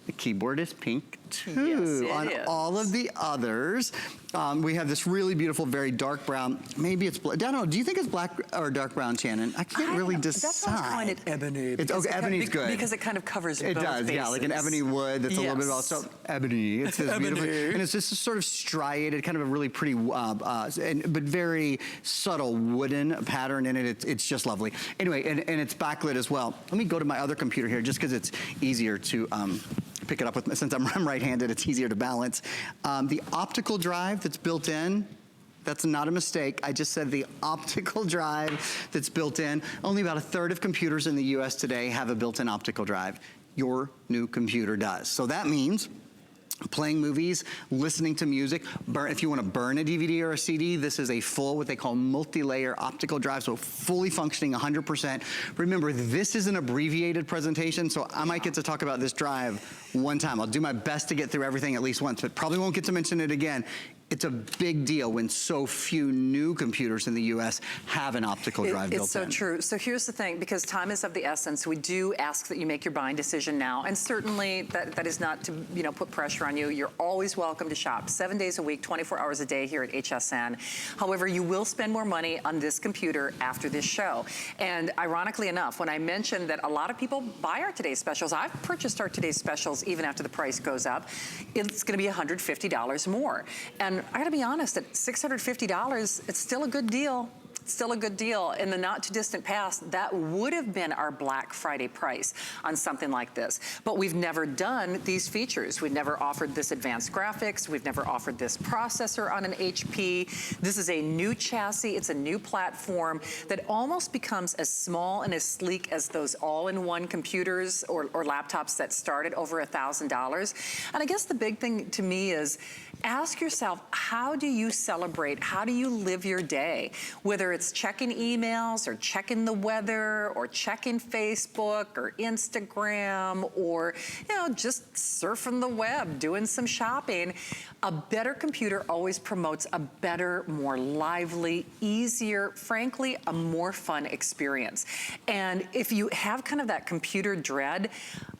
The keyboard is pink too. Yes, on all of the others, we have this really beautiful, very dark brown. Maybe it's black. I don't know. Do you think it's black or dark brown, Shannon? I can't really decide. That's why I find it ebony. It's, okay, ebony's good. Because it kind of covers it both does, bases. yeah, like an ebony wood that's a little bit also ebony. It's this beautiful, and it's just a sort of striated, kind of a really pretty, but very subtle wooden pattern in it. It's just lovely. Anyway, and it's backlit as well. Let me go to my other computer here, just because it's easier to pick it up with, since I'm right-handed, it's easier to balance. The optical drive that's built in, that's not a mistake. I just said the optical drive that's built in. Only about a third of computers in the US today have a built-in optical drive. Your new computer does. So that means playing movies, listening to music, if you want to burn a DVD or a CD, this is a full, what they call multi-layer optical drive, so fully functioning 100%. Remember, this is an abbreviated presentation, so I might get to talk about this drive one time. I'll do my best to get through everything at least once, but probably won't get to mention it again. It's a big deal when so few new computers in the US have an optical drive built in. It's so true. So here's the thing, because time is of the essence, we do ask that you make your buying decision now, and certainly that is not to, you know, put pressure on you. You're always welcome to shop 7 days a week, 24 hours a day here at HSN. However, you will spend more money on this computer after this show. And ironically enough, when I mentioned that a lot of people buy our today's specials, I've purchased our today's specials even after the price goes up, it's gonna be $150 more. And I gotta be honest, at $650, it's still a good deal. Still a good deal. In the not too distant past, that would have been our Black Friday price on something like this. But we've never done these features. We've never offered this advanced graphics. We've never offered this processor on an HP. This is a new chassis. It's a new platform that almost becomes as small and as sleek as those all-in-one computers or laptops that start at over $1,000. And I guess the big thing to me is, ask yourself, how do you celebrate? How do you live your day? Whether it's checking emails or checking the weather or checking Facebook or Instagram or, you know, just surfing the web, doing some shopping. A better computer always promotes a better, more lively, easier, frankly, a more fun experience. And if you have kind of that computer dread,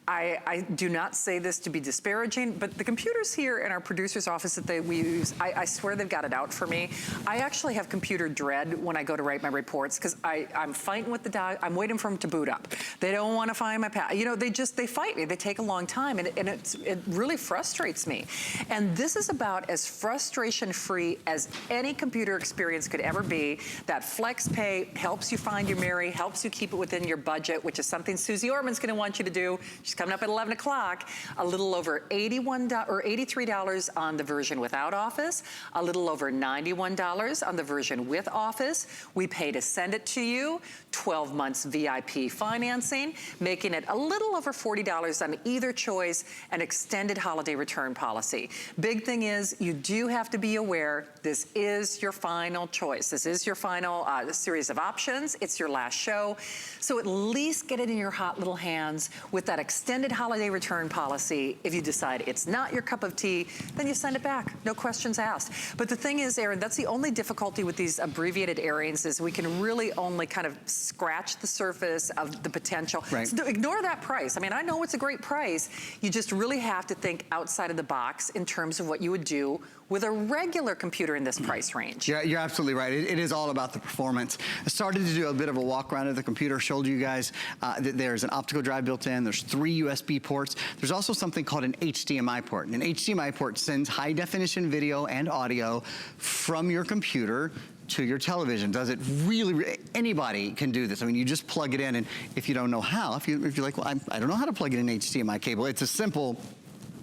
I do not say this to be disparaging, but the computers here in our producer's office that we use, I swear they've got it out for me. I actually have computer dread when I go to write my reports, because I'm fighting with the dog. I'm waiting for them to boot up. They don't want to find my path. You know, they fight me. They take a long time, and it really frustrates me. And this is about as frustration-free as any computer experience could ever be. That flex pay helps you find your Mary, helps you keep it within your budget, which is something Susie Orman's going to want you to do. She's coming up at 11 o'clock. A little over $83 on the version without Office, a little over $91 on the version with Office. We pay to send it to you, 12 months VIP financing, making it a little over $40 on either choice, an extended holiday return policy. Big thing is, you do have to be aware, this is your final choice. This is your final series of options. It's your last show. So at least get it in your hot little hands with that extended holiday return policy. If you decide it's not your cup of tea, then you send it back. No questions asked. But the thing is, Aaron, that's the only difficulty with these abbreviated areas is we can really only kind of scratch the surface of the potential. Right. So ignore that price. I mean, I know it's a great price. You just really have to think outside of the box in terms of what you would do with a regular computer in this price range. Yeah, you're absolutely right. It is all about the performance. I started to do a bit of a walk around of the computer, showed you guys that there's an optical drive built in, there's 3 USB ports. There's also something called an HDMI port. And an HDMI port sends high definition video and audio from your computer to your television. Does it really, anybody can do this. I mean, you just plug it in, and if you don't know how, if you're like, well, I don't know how to plug in an HDMI cable, it's as simple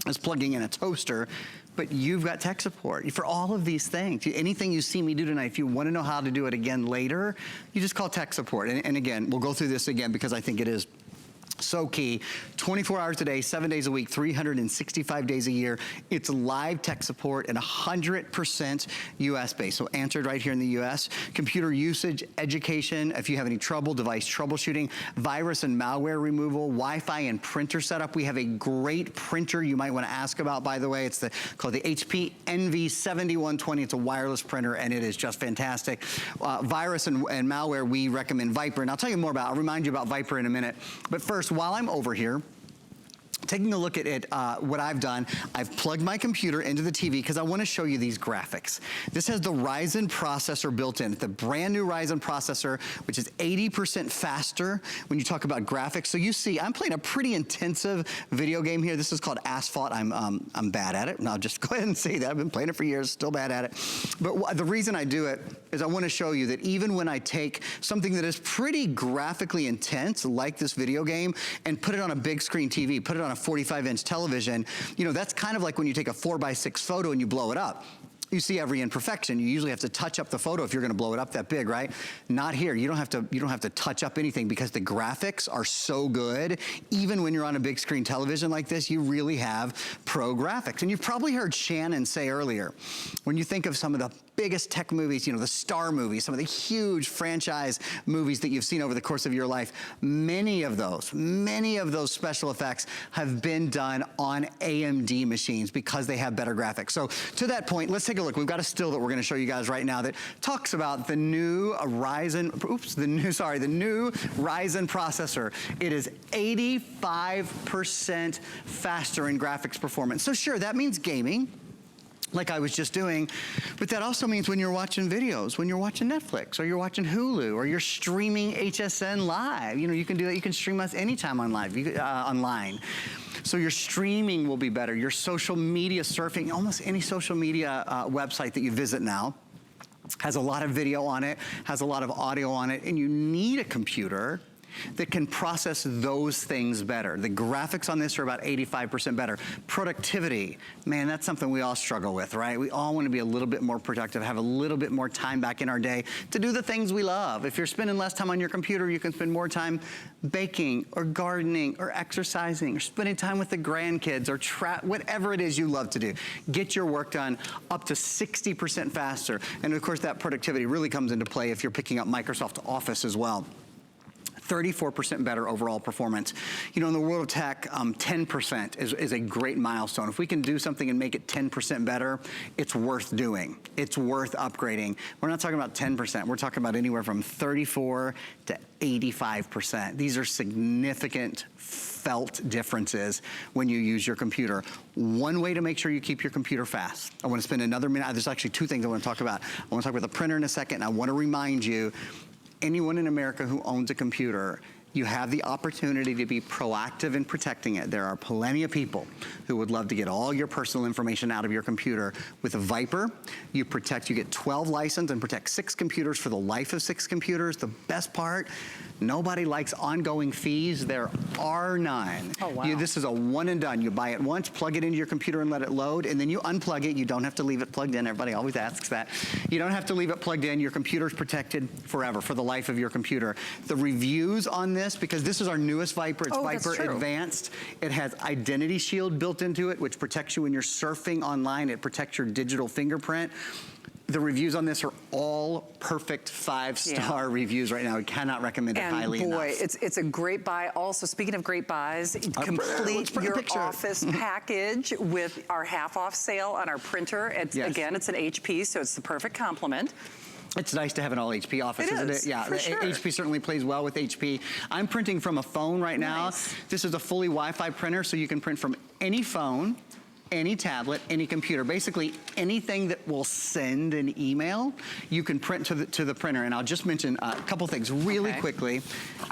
as plugging in a toaster, but you've got tech support for all of these things. Anything you see me do tonight, if you want to know how to do it again later, you just call tech support. And again, we'll go through this again because I think it is so key. 24 hours a day, 7 days a week, 365 days a year. It's live tech support and 100% US based. So answered right here in the US. Computer usage, education, if you have any trouble, device troubleshooting, virus and malware removal, Wi-Fi and printer setup. We have a great printer you might want to ask about, by the way. It's called the HP NV7120. It's a wireless printer and it is just fantastic. Virus and malware, we recommend Viper. And I'll tell you more about, I'll remind you about Viper in a minute. But first, while I'm over here, taking a look at what I've done, I've plugged my computer into the TV because I want to show you these graphics. This has the Ryzen processor built in. It's the brand new Ryzen processor, which is 80% faster when you talk about graphics. So you see, I'm playing a pretty intensive video game here. This is called Asphalt. I'm bad at it, and I'll just go ahead and say that. I've been playing it for years, still bad at it. But the reason I do it is I want to show you that even when I take something that is pretty graphically intense, like this video game, and put it on a big screen TV, put it on a 45-inch television, you know, that's kind of like when you take a 4x6 photo and you blow it up. You see every imperfection. You usually have to touch up the photo if you're going to blow it up that big, right? Not here. You don't have to touch up anything because the graphics are so good. Even when you're on a big screen television like this, you really have pro graphics. And you've probably heard Shannon say earlier, when you think of some of the biggest tech movies, you know, the star movies, some of the huge franchise movies that you've seen over the course of your life, many of those special effects have been done on AMD machines because they have better graphics. So to that point, let's take a look. We've got a still that we're going to show you guys right now that talks about the new Ryzen, the new Ryzen processor. It is 85% faster in graphics performance. So sure, that means gaming, like I was just doing, but that also means when you're watching videos, when you're watching Netflix, or you're watching Hulu, or you're streaming HSN live, you know, you can do that. You can stream us anytime online. So your streaming will be better. Your social media surfing, almost any social media website that you visit now has a lot of video on it, has a lot of audio on it, and you need a computer that can process those things better. The graphics on this are about 85% better. Productivity, man, that's something we all struggle with, right? We all want to be a little bit more productive, have a little bit more time back in our day to do the things we love. If you're spending less time on your computer, you can spend more time baking or gardening or exercising or spending time with the grandkids or whatever it is you love to do. Get your work done up to 60% faster. And of course, that productivity really comes into play if you're picking up Microsoft Office as well. 34% better overall performance. You know, in the world of tech, 10% is a great milestone. If we can do something and make it 10% better, it's worth doing. It's worth upgrading. We're not talking about 10%. We're talking about anywhere from 34 to 85%. These are significant felt differences when you use your computer. One way to make sure you keep your computer fast. I want to spend another minute. There's actually 2 things I want to talk about. I want to talk about the printer in a second, and I want to remind you, anyone in America who owns a computer, you have the opportunity to be proactive in protecting it. There are plenty of people who would love to get all your personal information out of your computer. With a Viper, you get 12 license and protect 6 computers for the life of 6 computers. The best part, nobody likes ongoing fees. There are none. Oh, wow. This is a one and done. You buy it once, plug it into your computer and let it load, and then you unplug it. You don't have to leave it plugged in. Everybody always asks that. You don't have to leave it plugged in. Your computer's protected forever, for the life of your computer. The reviews on this, because this is our newest Viper, it's Viper Advanced. It has Identity Shield built into it, which protects you when you're surfing online. It protects your digital fingerprint. The reviews on this are all perfect 5-star reviews right now. I cannot recommend it highly enough. And boy, it's a great buy. Also, speaking of great buys, complete your office package with our half-off sale on our printer. Again, it's an HP, so it's the perfect complement. It's nice to have an all HP office, isn't it? Yeah, sure. HP certainly plays well with HP. I'm printing from a phone right now. This is a fully Wi-Fi printer, so you can print from any phone, any tablet, any computer, basically anything that will send an email, you can print to the printer. And I'll just mention a couple things really quickly.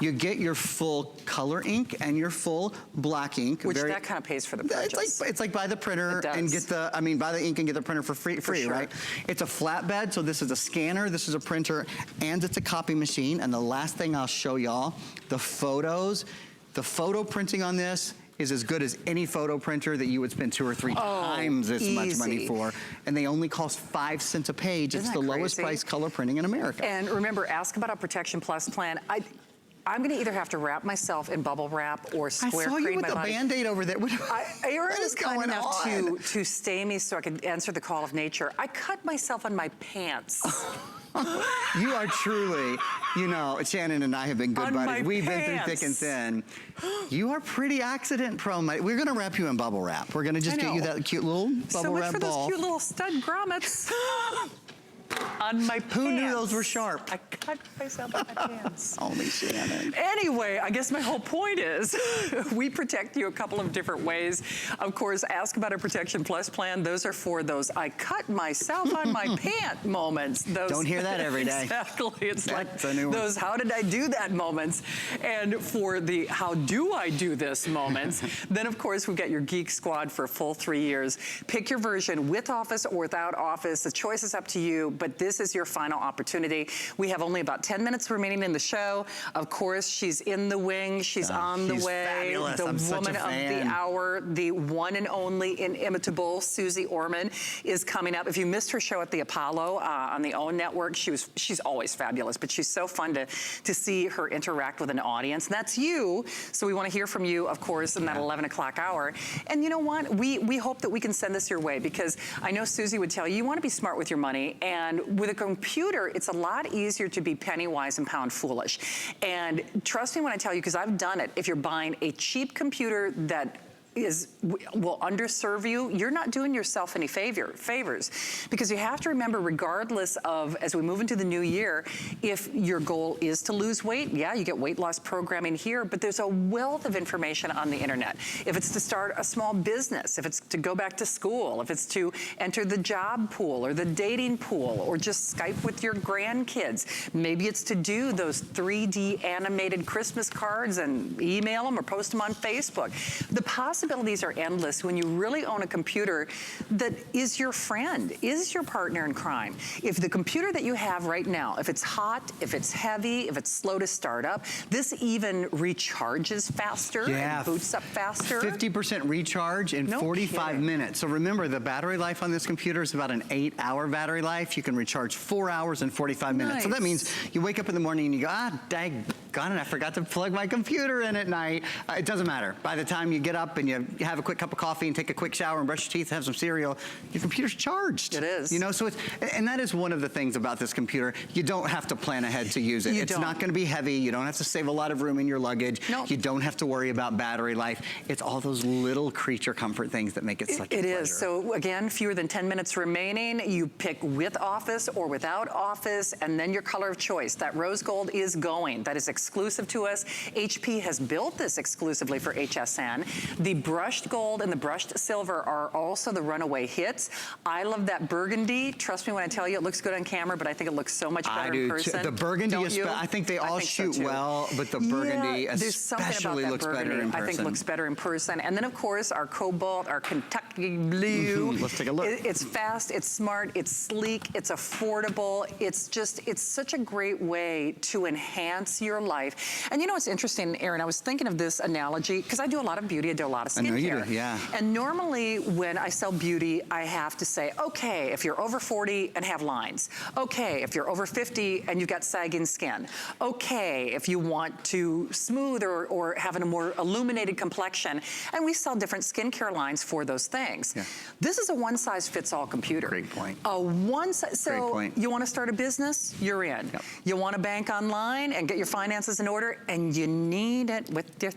You get your full color ink and your full black ink. Which that kind of pays for the purchase. It's like buy the printer and get the, buy the ink and get the printer for free, sure. right? It's a flatbed, so this is a scanner, this is a printer, and it's a copy machine. And the last thing I'll show y'all, the photos, the photo printing on this is as good as any photo printer that you would spend 2 or 3 times this much money for. And they only cost 5 cents a page. It's the lowest price color printing in America. And remember, ask about our Protection Plus plan. I'm gonna either have to wrap myself in bubble wrap or square cream my body. I saw you with the Band-Aid over there. Aaron was kind enough to stay me so I could answer the call of nature. I cut myself on my pants. You are truly, Shannon and I have been good buddies. We've been through thick and thin. You are pretty accident prone. We're gonna wrap you in bubble wrap. We're gonna just get you that cute little bubble wrap ball. So much for those cute little stud grommets. On my pants. Who knew those were sharp? I cut myself on my pants. Only Shannon. Anyway, I guess my whole point is we protect you a couple of different ways. Of course, ask about our Protection Plus plan. Those are for those I cut myself on my pant moments. Those, don't hear that every day. Exactly. It's like those how did I do that moments. And for the how do I do this moments, then of course we've got your Geek Squad for a full 3 years. Pick your version with Office or without Office. The choice is up to you, but this is your final opportunity. We have only about 10 minutes remaining in the show. Of course, she's in the wing. She's on the way. Fabulous. The I'm woman of the hour, the one and only inimitable Susie Orman is coming up. If you missed her show at the Apollo on the OWN network, she's always fabulous, but she's so fun to see her interact with an audience. And that's you. So we want to hear from you, of course, in that 11 o'clock hour. And you know what? We hope that we can send this your way, because I know Susie would tell you, you want to be smart with your money. And with a computer, it's a lot easier to be penny wise and pound foolish. And trust me when I tell you, because I've done it, if you're buying a cheap computer that will underserve you, you're not doing yourself any favors, because you have to remember, regardless of, as we move into the new year, if your goal is to lose weight, yeah, you get weight loss programming here, but there's a wealth of information on the internet. If it's to start a small business, if it's to go back to school, if it's to enter the job pool or the dating pool, or just Skype with your grandkids, maybe it's to do those 3D animated Christmas cards and email them or post them on Facebook. The possibilities are endless when you really own a computer that is your friend, is your partner in crime. If the computer that you have right now, if it's hot, if it's heavy, if it's slow to start up, this even recharges faster and boots up faster. 50% recharge in 45 minutes. So remember, the battery life on this computer is about an 8-hour battery life. You can recharge 4 hours and 45 minutes. Nice. So that means you wake up in the morning and you go, daggone it, I forgot to plug my computer in at night. It doesn't matter. By the time you get up and you have a quick cup of coffee and take a quick shower and brush your teeth, have some cereal, your computer's charged. It is. So and that is one of the things about this computer. You don't have to plan ahead to use it. It's not gonna be heavy. You don't have to save a lot of room in your luggage. Nope. You don't have to worry about battery life. It's all those little creature comfort things that make it such a pleasure. It is. So again, fewer than 10 minutes remaining. You pick with Office or without Office, and then your color of choice. That rose gold is going. That is exclusive to us. HP has built this exclusively for HSN. The brushed gold and the brushed silver are also the runaway hits. I love that burgundy. Trust me when I tell you, it looks good on camera, but I think it looks so much better in person. The burgundy, I think they all shoot well, but the burgundy especially looks better in person. I think looks better in person. And then of course our cobalt, our Kentucky blue. Let's take a look. It's fast, it's smart, it's sleek, it's affordable. It's such a great way to enhance your life. And you know what's interesting, Aaron, I was thinking of this analogy, because I do a lot of beauty, I do a lot of skincare. I know you do, yeah. And normally when I sell beauty, I have to say, okay, if you're over 40 and have lines. Okay, if you're over 50 and you've got sagging skin. Okay, if you want to smooth or have a more illuminated complexion. And we sell different skincare lines for those things. Yeah. This is a one-size-fits-all computer. Great point. A one-size, so great point. You want to start a business, you're in. Yep. You want to bank online and get your finances in order, and you need it with your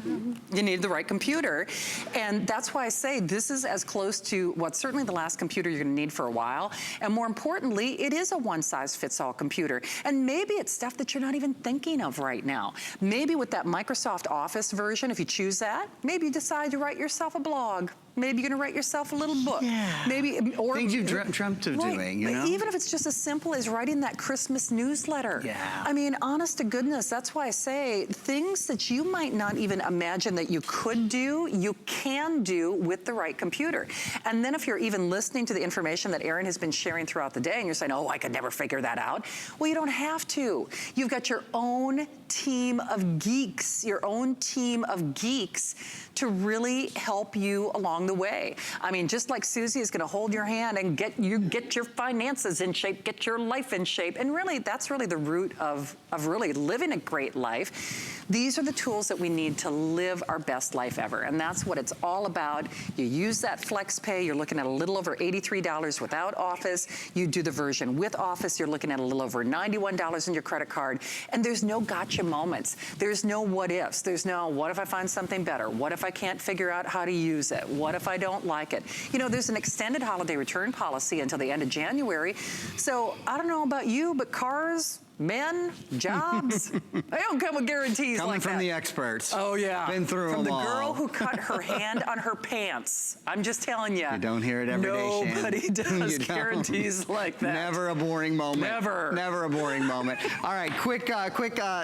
You need the right computer. And that's why I say this is as close to what's certainly the last computer you're gonna need for a while. And more importantly, it is a one-size-fits-all computer. And maybe it's stuff that you're not even thinking of right now. Maybe with that Microsoft Office version, if you choose that, maybe you decide to write yourself a blog. Maybe you're gonna write yourself a little book. Yeah. Maybe, or things you've dreamt of doing, you know? Even if it's just as simple as writing that Christmas newsletter. Yeah. I mean, honest to goodness, that's why I say things that you might not even imagine that you could do, you can do with the right computer. And then if you're even listening to the information that Erin has been sharing throughout the day and you're saying, oh, I could never figure that out. Well, you don't have to. You've got your own team of geeks, your own team of geeks to really help you along the way. I mean, just like Susie is gonna hold your hand and get your finances in shape, get your life in shape. And really, that's really the root of really living a great life. These are the tools that we need to live our best life ever. And that's what it's all about. You use that flex pay, you're looking at a little over $83 without Office. You do the version with Office, you're looking at a little over $91 in your credit card. And there's no gotcha moments. There's no what ifs. There's no, what if I find something better? What if I can't figure out how to use it? What if I don't like it? You know, there's an extended holiday return policy until the end of January. So I don't know about you, but cars, men, jobs, they don't come with guarantees Coming like that. from the experts. Oh, yeah. Been through From them all. the girl who cut her hand on her pants. I'm just telling you. You don't hear it every day, Shan. Nobody does guarantees like that. Never a boring moment. Never. Never a boring moment. All right, quick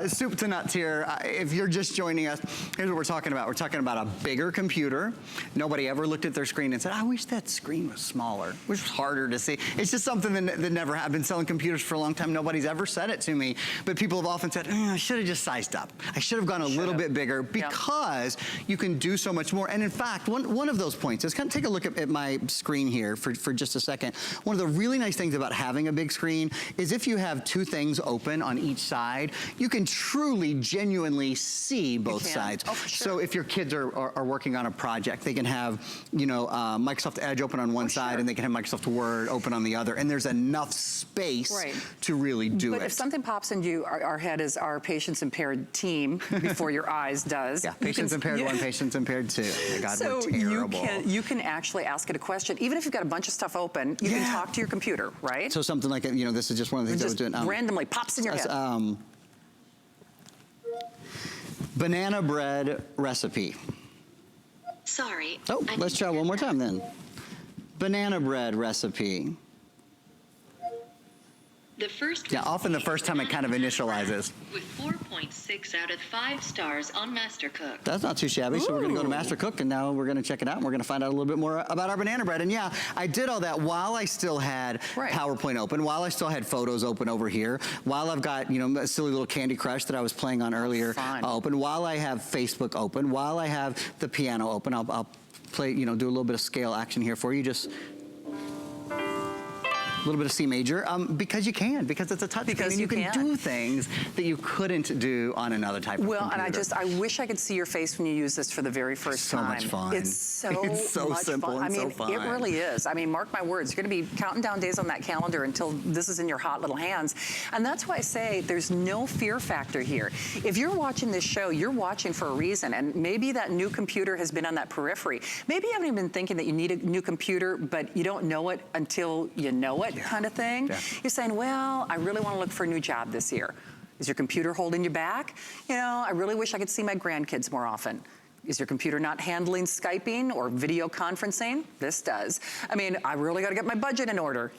soup to nuts here. If you're just joining us, here's what we're talking about. We're talking about a bigger computer. Nobody ever looked at their screen and said, I wish that screen was smaller. Wish it was harder to see. It's just something that never happened. I've been selling computers for a long time. Nobody's ever said it to me, but people have often said, I should have just sized up. I should have gone a little bit bigger because you can do so much more. And in fact, one of those points is, kind of take a look at my screen here for just a second. One of the really nice things about having a big screen is if you have two things open on each side, you can truly, genuinely see both sides. Oh, for sure. So if your kids are working on a project, they can have, you know, Microsoft Edge open on one side and they can have Microsoft Word open on the other. And there's enough space to really do it. But if something pops into our head as our patience impaired team before your eyes does. Yeah, patience impaired 1, patience impaired 2. Oh God, so we're terrible. you can actually ask it a question. Even if you've got a bunch of stuff open, you can talk to your computer, right? So something like, you know, this is just one of the things I was doing. Randomly pops in your head. Banana bread recipe. Sorry. Oh, let's try one more time then. Banana bread recipe. The first Often the first time it kind of initializes. With 4.6 out of 5 stars on MasterCook. That's not too shabby. So we're going to go to MasterCook and now we're going to check it out and we're going to find out a little bit more about our banana bread. And yeah, I did all that while I still had PowerPoint open, while I still had photos open over here, while I've got, you know, a silly little Candy Crush that I was playing on earlier open, while I have Facebook open, while I have the piano open. I'll play, you know, do a little bit of scale action here for you. Just a little bit of C major, because you can, because it's a touch screen and you can do things that you couldn't do on another type of computer. Well, and I wish I could see your face when you use this for the very first time. So much fun. It's so much simple fun. and so I mean, fun. it really is. I mean, mark my words, you're gonna be counting down days on that calendar until this is in your hot little hands. And that's why I say there's no fear factor here. If you're watching this show, you're watching for a reason, and maybe that new computer has been on that periphery. Maybe you haven't even been thinking that you need a new computer, but you don't know it until you know it, kind of thing. Yeah. You're saying, well, I really want to look for a new job this year. Is your computer holding you back? You know, I really wish I could see my grandkids more often. Is your computer not handling Skyping or video conferencing? This does. I mean, I really got to get my budget in order.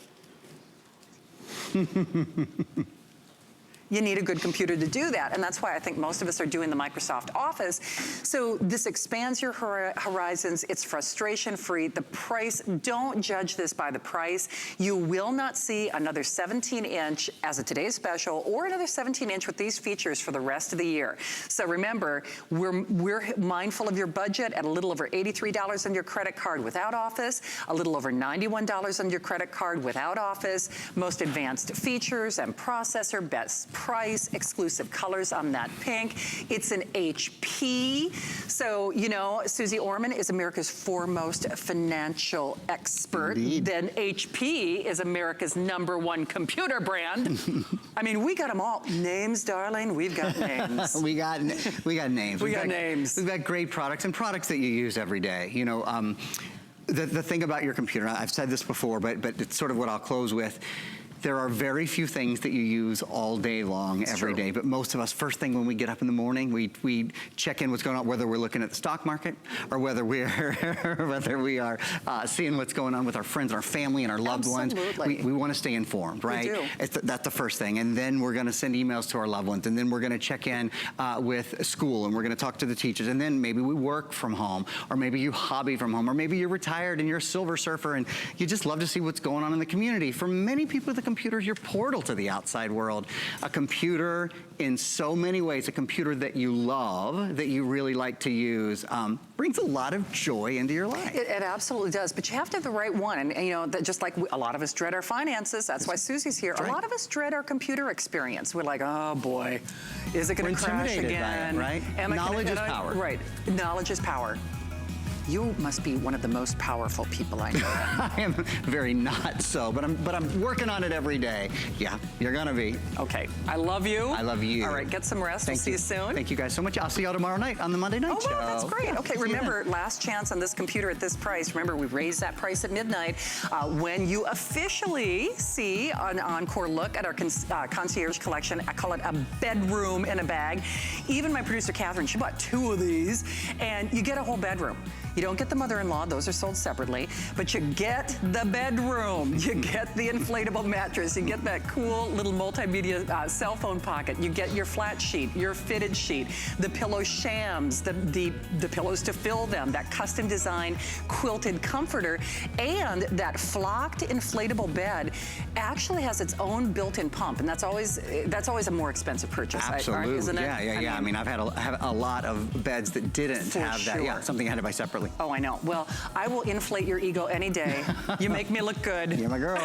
You need a good computer to do that, and that's why I think most of us are doing the Microsoft Office. So this expands your horizons. It's frustration-free. The price, don't judge this by the price. You will not see another 17-inch as a today's special or another 17-inch with these features for the rest of the year. So remember, we're mindful of your budget at a little over $83 on your credit card without Office, a little over $91 on your credit card without Office, most advanced features and processor, best price, exclusive colors on that pink. It's an HP. So, you know, Susie Orman is America's foremost financial expert. Indeed. Then HP is America's #1 computer brand. I mean, we got them all. Names, darling, we've got names. we got names. We got names. We've got great products and products that you use every day. You know, the thing about your computer, I've said this before, but it's sort of what I'll close with. There are very few things that you use all day long, every day, but most of us, first thing when we get up in the morning, we check in what's going on, whether we're looking at the stock market or whether we are seeing what's going on with our friends and our family and our loved ones. We want to stay informed, right? We do. That's the first thing. And then we're going to send emails to our loved ones, and then we're going to check in with school, and we're going to talk to the teachers, and then maybe we work from home, or maybe you hobby from home, or maybe you're retired and you're a silver surfer and you just love to see what's going on in the community. For many people, the computer is your portal to the outside world. A computer, in so many ways, a computer that you love, that you really like to use, brings a lot of joy into your life. It absolutely does, but you have to have the right one. And you know, that just like a lot of us dread our finances, that's why Susie's here. Right. A lot of us dread our computer experience. We're like, oh boy, is it going to crash again? Right? Knowledge is power. Right, knowledge is power. You must be one of the most powerful people I know. I am very not so, but I'm working on it every day. Yeah, you're gonna be. Okay, I love you. I love you. All right, get some rest. We'll see you soon. Thank you guys so much. I'll see y'all tomorrow night on the Monday Night Show. Oh, wow, that's great. Yeah, okay, remember, last chance on this computer at this price. Remember, we raised that price at midnight. When you officially see an encore look at our concierge collection, I call it a bedroom in a bag. Even my producer, Catherine, she bought 2 of these, and you get a whole bedroom. You don't get the mother-in-law, those are sold separately, but you get the bedroom. You get the inflatable mattress. You get that cool little multimedia cell phone pocket. You get your flat sheet, your fitted sheet, the pillow shams, the pillows to fill them, that custom design quilted comforter, and that flocked inflatable bed actually has its own built-in pump, and that's always a more expensive purchase. Absolutely, isn't it? Yeah. I mean, I've had a lot of beds that didn't have that. Yeah, something I had to buy separately. Oh, I know. Well, I will inflate your ego any day. You make me look good. You're my girl.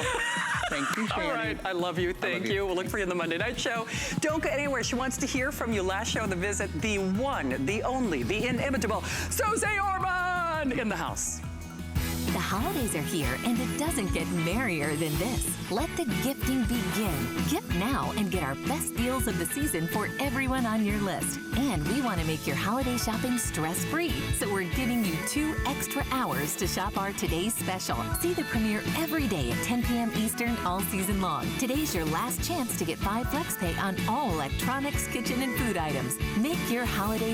Thank you, Shannon. All right. I love you. Thank you. We'll look for you in the Monday Night Show. Don't go anywhere. She wants to hear from you. Last show of the visit, the one, the only, the inimitable Susie Orman in the house. The holidays are here, and it doesn't get merrier than this. Let the gifting begin. Gift now and get our best deals of the season for everyone on your list. And we want to make your holiday shopping stress-free, so we're giving you 2 extra hours to shop our Today's Special. See the premiere every day at 10 p.m. Eastern all season long. Today's your last chance to get 5 FlexPay on all electronics, kitchen, and food items. Make your holiday